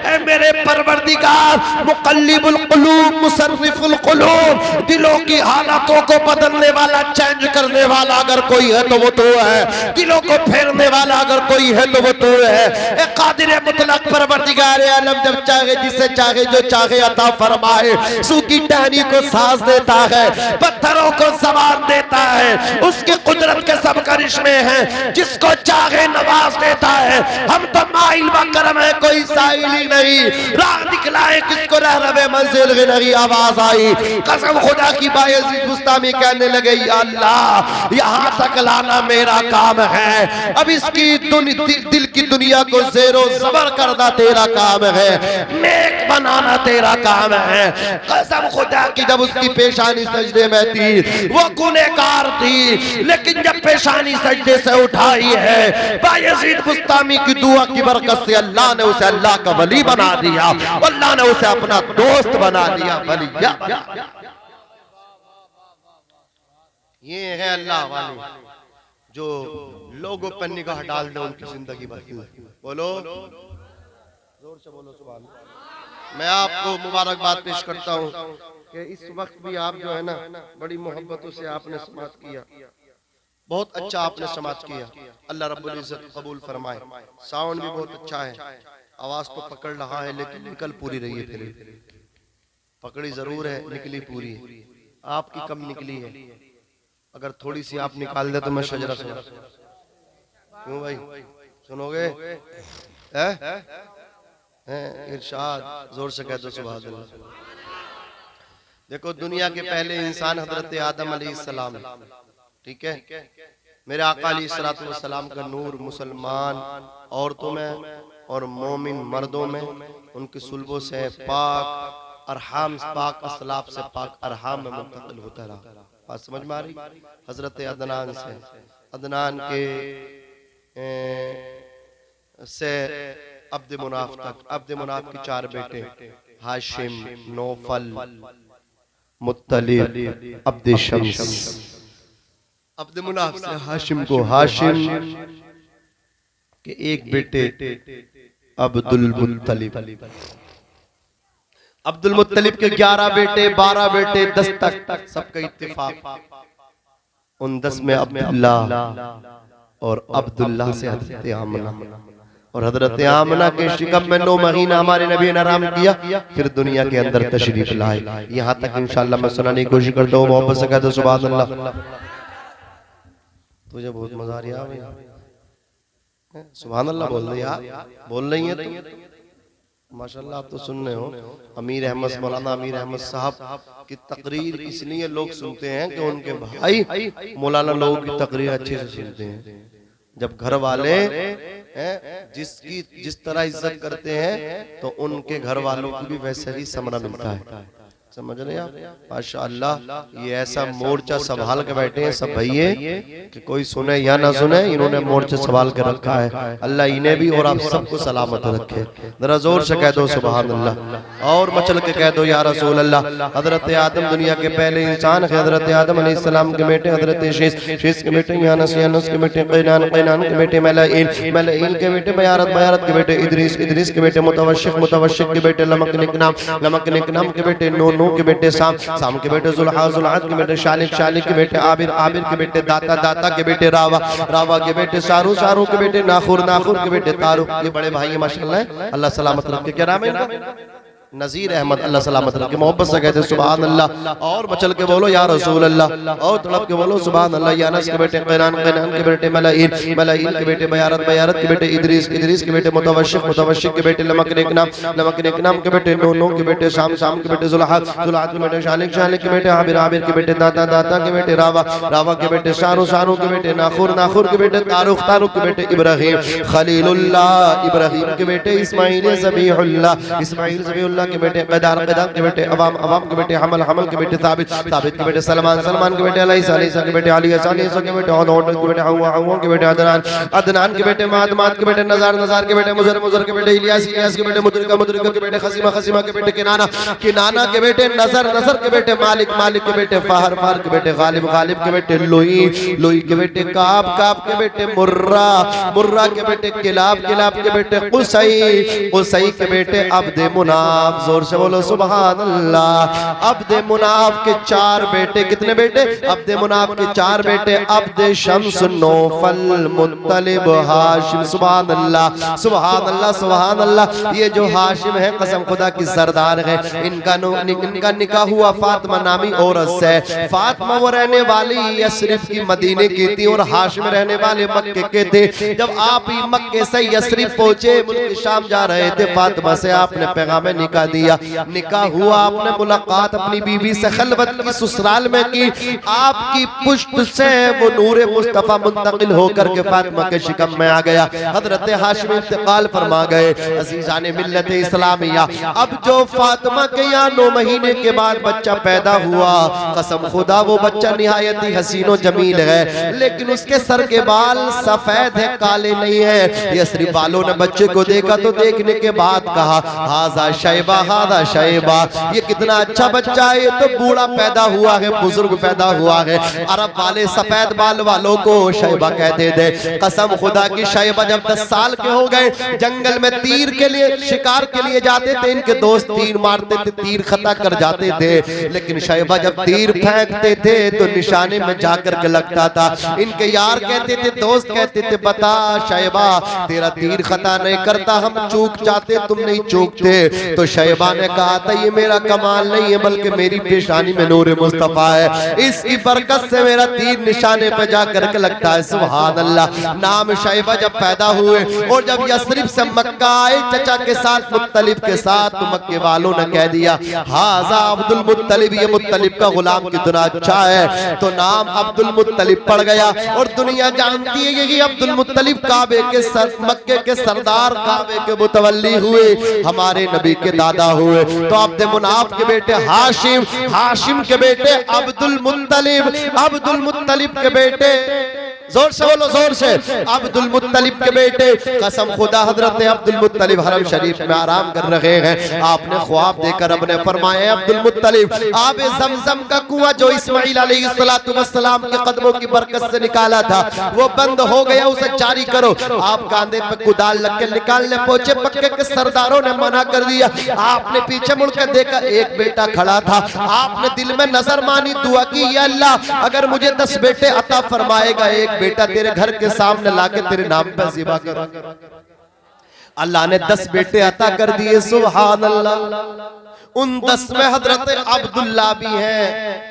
ऐ मेरे परवरदिगार, मुक़ल्लिबुल क़ुलूब, मुसर्रिफुल क़ुलूब, दिलों की हालतों को बदलने वाला, चेंज करने वाला अगर कोई है तो वो तो है, दिलों को फेरने वाला अगर कोई है तो वो तो है। ए कादिर मुतलक परवरदिगार आलम, जब चाहे जिसे चाहे जो चाहे अता फरमाए, सूखी टहनी को सांस देता है, पत्थरों को ज़बान देता है, उसकी कुदरत के सब करिश्मे हैं, जिसको चाहे नवाज देता है। हम तो माइल व करम है, कोई साइल ही नहीं, राह दिखलाए किसको रहरवे मंजिल की नहीं आवाज आई। कसम खुदा की बायज़ीद बुस्तामी कहने लगे, या अल्लाह, यहाँ तक लाना मेरा काम है, अब इसकी दिल की दुनिया को ज़ेरो ज़बर करना तेरा काम है, नेक बनाना तेरा काम है। कसम खुदा की, जब उसकी पेशानी सजदे में थी, वो गुनहगार थी, लेकिन जब पेशानी सजदे से उठाई है, बायज़ीद बुस्तामी की दुआ की बरकत से अल्लाह ने उसे अल्लाह का वली बना दिया, अल्लाह ने उसे अपना दोस्त बना दिया। वलिया, ये है अल्लाह वाले जो लोगों पर निगाह डाल दे, उनकी जिंदगी बदल। बोलो, जोर से बोलो सुभान अल्लाह। मैं आपको मुबारकबाद पेश करता हूँ कि इस वक्त भी आप जो है ना, बड़ी मोहब्बतों से आपने समाज किया, बहुत अच्छा आपने समाज किया। अल्लाह रब्बुल इज्जत कबूल फरमाए। साउंड भी बहुत अच्छा है, आवाज तो पकड़ रहा है, लेकिन निकल पूरी रही है। फिर पकड़ी जरूर है, निकली पूरी। आपकी कम निकली है, अगर थोड़ी सी आप निकाल दे तो मैं शजरा सुना। क्यों भाई, सुनोगे? इरशाद, जोर से कह दो सुभान अल्लाह। देखो, दुनिया के पहले इंसान हजरत आदम अलैहिस्सलाम, ठीक है, मेरे आका अलैहिस्सलातु वस्सलाम का नूर मुसलमान औरतों में और मोमिन मर्दों में, उनकी सुल्बों से पाक अरहाम, पाक असलाफ से पाक अरहाम में मुंतकिल होता रहा। बात समझ में आ रही? हजरत अदनान से, अदनान के से अब्द मुनाफ तक, अब्द मुनाफ के 4 बेटे, हाशिम, नौफल, मुत्तलिब, अब्द शम्स। अब्द मुनाफ से हाशिम को, हाशिम के एक बेटे अब्दुल मुत्तलिब, अब्दुल मुत्तलिब के 11 बेटे, 12 बेटे, 10 तक सबका इत्तिफाक। उन 10 में अब्दुल्ला और अब्दुल्ला से हजरत आमना, और हजरत आमना के शिकम में 9 महीना हमारे नबी ने आराम किया, फिर दुनिया के अंदर तशरीफ लाए। यहाँ तक इंशाअल्लाह मैं सुनाने की कोशिश करता हूँ, मोहब्बत से कहते सुभान अल्लाह। तुझे बहुत मजा आ रहा है, सुभान अल्लाह बोल रही यार, बोल रही है तो माशाल्लाह आप तो सुन रहे हो। अमीर अहमद, मौलाना अमीर अहमद साहब की तकरीर इसलिए लोग सुनते हैं कि उनके भाई मौलाना लोगों की तकरीर अच्छे से सुनते हैं। जब घर वाले जिसकी जिस तरह इज्जत करते हैं तो उनके घर वालों को भी वैसे ही समरा मिलता है। समझ रहे आप? माशाअल्लाह ये ऐसा मोर्चा संभाल के बैठे हैं सब भैये कि कोई सुने या ना सुने, इन्होंने मोर्चा संभाल के रखा है। अल्लाह इन्हें भी और आप सबको सलामत रखे। जरा जोर से कह दो सुभान अल्लाह, और मचल के कह दो या रसूल अल्लाह। हजरत आदम दुनिया के पहले इंसान है। हजरत आदम अलैहिस्सलाम के बेटे हजरत शीश के बेटे यानस के बेटे कैनान के बेटे मलाइल के बेटे बयारत के बेटे इदरीस के बेटे मुतवश्शिक के बेटे लमक निकनाम के बेटे नूह के बेटे साम के बेटे जुल्हाद के बेटे शालिक के बेटे आबिर के बेटे दाता के बेटे रावा के बेटे सारू के बेटे नाखुर के बेटे तारुक। ये बड़े भाई है माशाअल्लाह, अल्लाह सलामत रखे। क्या नाम है इनका? नजीर अहमद, अल्लाह सलामत रखे। मोहब्बत से कहते सुभान अल्लाह, और बचल के बोलो या रसूल अल्लाह, और तड़प के बोलो सुभान अल्लाह। यानस के बेटे कैनान के बेटे मलाइल के बेटे बयारत के बेटे इदरीस के बेटे मुतवश्शिक के बेटे लमक निकनाम के बेटे नूह के बेटे शाम के बेटे जुल्हाद के बेटे शालिक के बेटे आबिर के बेटे दाता के बेटे रावा के बेटे सारू के बेटे नाखुर के बेटे तारुक के बेटे इब्राहिम खलीलुल्लाह, इब्राहिम के बेटे इस्माइल ज़बीहुल्लाह के बेटे क़दार के बेटे अवाम के बेटे हमल के बेटे साबित के बेटे सलमान के बेटे अलैसा के बेटे अलिया के बेटे औद के बेटे हवा के बेटे अदनान के बेटे माद के बेटे नज़ार के बेटे मुज़र के बेटे इलियास के बेटे मुद्रिका के बेटे खसीमा के बेटे किनाना के बेटे नज़र के बेटे मालिक के बेटे फाहर के बेटे गालिब के बेटे लोई के बेटे काब के बेटे मुर्रा के बेटे किलाब के बेटे कुसई के बेटे अब्द मुनाफ। जोर से बोलो सुभान अल्लाह। अब्द मुनाफ के 4 बेटे, कितने बेटे? अब्द मुनाफ के 4 बेटे, अब्द शम्स नौफल मुत्तलिब हाशिम। सुभान अल्लाह सुभान अल्लाह सुभान अल्लाह। ये जो हाशिम है कसम खुदा की सरदार है। इनका निकाह हुआ फातिमा नामी औरत से। फातिमा वो रहने वाली यस्रिब की मदीने की थी और हाशिम रहने वाले मक्के के थे। जब आप ही मक्के से यस्रिब पहुंचे, मुल्क शाम जा रहे थे, फातिमा से आपने पैगाम निकाह दिया। निकाह हुआ, आपने मुलाकात अपनी बीवी से खलवत की, ससुराल में की। आपकी पुष्ट से वो नूरे मुस्तफा मुंतकिल होकर के फातिमा के शिकम में आ गया। हजरत हाशिम इंतकाल फरमा गए। अजीजाने मिल्लत इस्लामिया, अब जो फातिमा के यहाँ 9 महीने के बाद बच्चा पैदा हुआ, कसम खुदा वो बच्चा निहायत ही हसीनो जमील है, लेकिन उसके सर के बाल सफेद है, काले नहीं है। यस्रिब वालों ने बच्चे को देखा तो देखने के बाद कहा हाजा शैबा, ये कितना अच्छा बच्चा है, ये तो बूढ़ा पैदा हुआ है, बुजुर्ग पैदा हुआ है। अरब वाले सफेद बाल वालों को शैबा कहते थे। कसम खुदा की शैबा जब 10 साल के हो गए, जंगल में तीर के लिए शिकार के लिए जाते थे। इनके दोस्त तीर मारते थे, तीर खता कर जाते थे, लेकिन शैबा जब तीर फेंकते थे तो निशाने में जाकर के लगता था। इनके यार कहते थे, दोस्त कहते थे, बता शैबा तेरा तीर खता नहीं करता, हम चूक जाते, तुम नहीं चूकते। तो शैबा ने कहा था ये मेरा कमाल नहीं है, बल्कि मेरी पेशानी में नूर मुस्तफा है, इसकी बरकत से मेरा तीर निशाने पे जाकर के लगता है। सुभान अल्लाह। नाम शैबा जब पैदा हुए और जब यस्रिब से मक्का आए चचा के साथ, मुत्तलिब के साथ, तो मक्के वालों ने कह दिया हाजा अब्दुल मुत्तलिब, ये मुत्तलिब का गुलाम कितना अच्छा है। तो नाम अब्दुल मुत्तलिब पड़ गया और दुनिया जानती है यही अब्दुल मुत्तलिब काबे के मक्के के सरदार, काबे के मुतवल्ली हुए, हमारे नबी के दादा हुए। तो अब्द मुनाफ के बेटे हाशिम के बेटे अब्दुल मुत्तलिब के बेटे जोर से बोलो, जोर से। अब्दुल मुत्तलिब के बेटे, कसम खुदा हजरत अब्दुल मुत्तलिब हरम शरीफ में आराम कर रहे हैं। आपने ख्वाब देखकर अपने फरमाया, अब्दुल मुत्तलिब आब ज़मज़म का कुआं जो इस्माइल अलैहिस्सलातु वस्सलाम के कदमों की बरकत से निकाला था वो बंद हो गया, उसे जारी करो। आप कांधे पे कुदाल लग के निकालने पहुंचे, मक्के के सरदारों ने मना कर दिया। आपने पीछे मुड़कर देखा, एक बेटा खड़ा था। आपने दिल में नजर मानी, दुआ की, या अल्लाह अगर मुझे 10 बेटे अता फरमाएगा, एक बेटा तेरे घर के सामने लाके तेरे नाम पर ज़िबा करो। अल्लाह ने 10 बेटे अता कर दिए, सुभान अल्लाह। उन 10 में हजरत अब्दुल्ला भी हैं।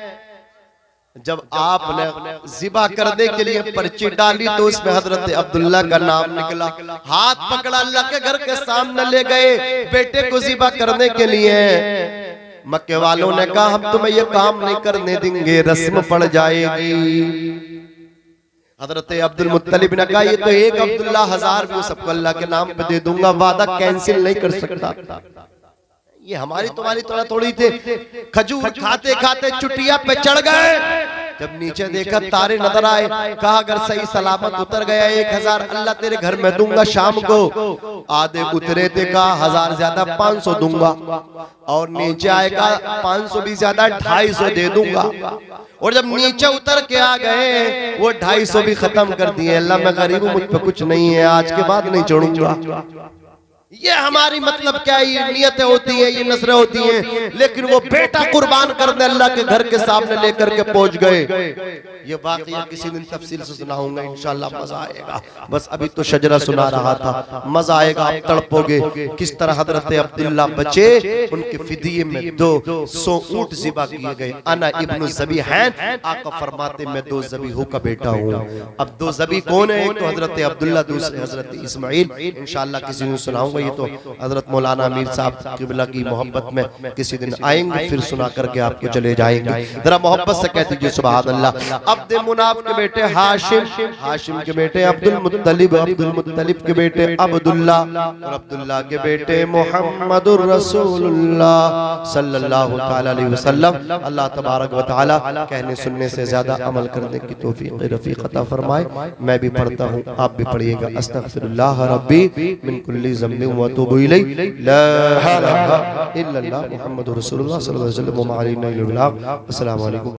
जब आपने ज़िबा करने के लिए पर्ची डाली तो उसमें हजरत अब्दुल्ला का नाम निकला। हाथ पकड़ा, अल्लाह के घर के सामने ले गए बेटे को ज़िबा करने के लिए। मक्के वालों ने कहा, हम तुम्हें ये काम नहीं करने देंगे, रस्म पड़ जाएगी। हजरत अब्दुल मुत्तलिब ने कहा, ये तो एक अब्दुल्ला 1000 भी सबको अल्लाह के नाम पे दे दूंगा, वादा कैंसिल नहीं कर सकता। ये हमारी तुम्हारी थोड़ी थे। खजूर खाते खाते चुटिया पे चढ़ गए। जब नीचे देखा तारे नजर आए, कहा अगर सही सलामत उतर गया 1000 अल्लाह तेरे घर में दूंगा शाम को। आधे उतरे थे, कहा 1000 ज्यादा 500 दूंगा, और नीचे आएगा 500 भी ज्यादा 250 दे दूंगा। और जब नीचे उतर के आ गए वो 250 भी खत्म कर दिए। अल्लाह मैं गरीब हूं, मुझ पे कुछ नहीं है, आज के बाद नहीं छोड़ूंगा। ये हमारी मतलब क्या, ये नियतें होती हैं, ये नजरें होती हैं। लेकिन वो बेटा कुर्बान करने अल्लाह के घर के सामने लेकर के पहुंच गए। ये वाकया किसी दिन तफसील से सुनाऊंगा इंशाअल्लाह, मजा आएगा। बस अभी तो शजरा सुना रहा था, मजा आएगा, आप तड़पोगे किस तरह हजरत अब्दुल्ला बचे। उनके फिदिये में 200 ऊंट ज़िबा किए गए। अना इब्नु ज़बीहैन, आका फरमाते मैं 2 ज़बीहों का बेटा हूँ। अब 2 ज़बी कौन है? एक तो हजरत अब्दुल्ला, दूसरे हजरत इस्माइल। इंशाअल्लाह किसी दिन सुनाऊंगा। ये तो हजरत मौलाना मीर साहब किबला की मोहब्बत में किसी दिन आएंगे, फिर सुना करके आपको चले जाएंगे। जरा मोहब्बत से कहते दीजिए सुभान अल्लाह। अब्द मुनाफ के बेटे हाशिम, हाशिम के बेटे अब्दुल मुत्तलिब, अब्दुल मुत्तलिब के बेटे अब्दुल्ला, और अब्दुल्ला के बेटे मुहम्मदुर रसूलुल्लाह सल्लल्लाहु तआला अलैहि वसल्लम। अल्लाह तबारक व तआला कहने सुनने से ज्यादा अमल करने की तौफीक रफीक अता फरमाए। मैं भी पढ़ता हूँ, आप भी पढ़िएगा। अस्तगफिरुल्लाह रब्बी मिन कुल्ली ज़म्बिन व अतूबु इलैहि, ला इलाहा इल्लल्लाह मुहम्मदुर रसूलुल्लाह सल्लल्लाहु अलैहि वसल्लम। अस्सलामु अलैकुम।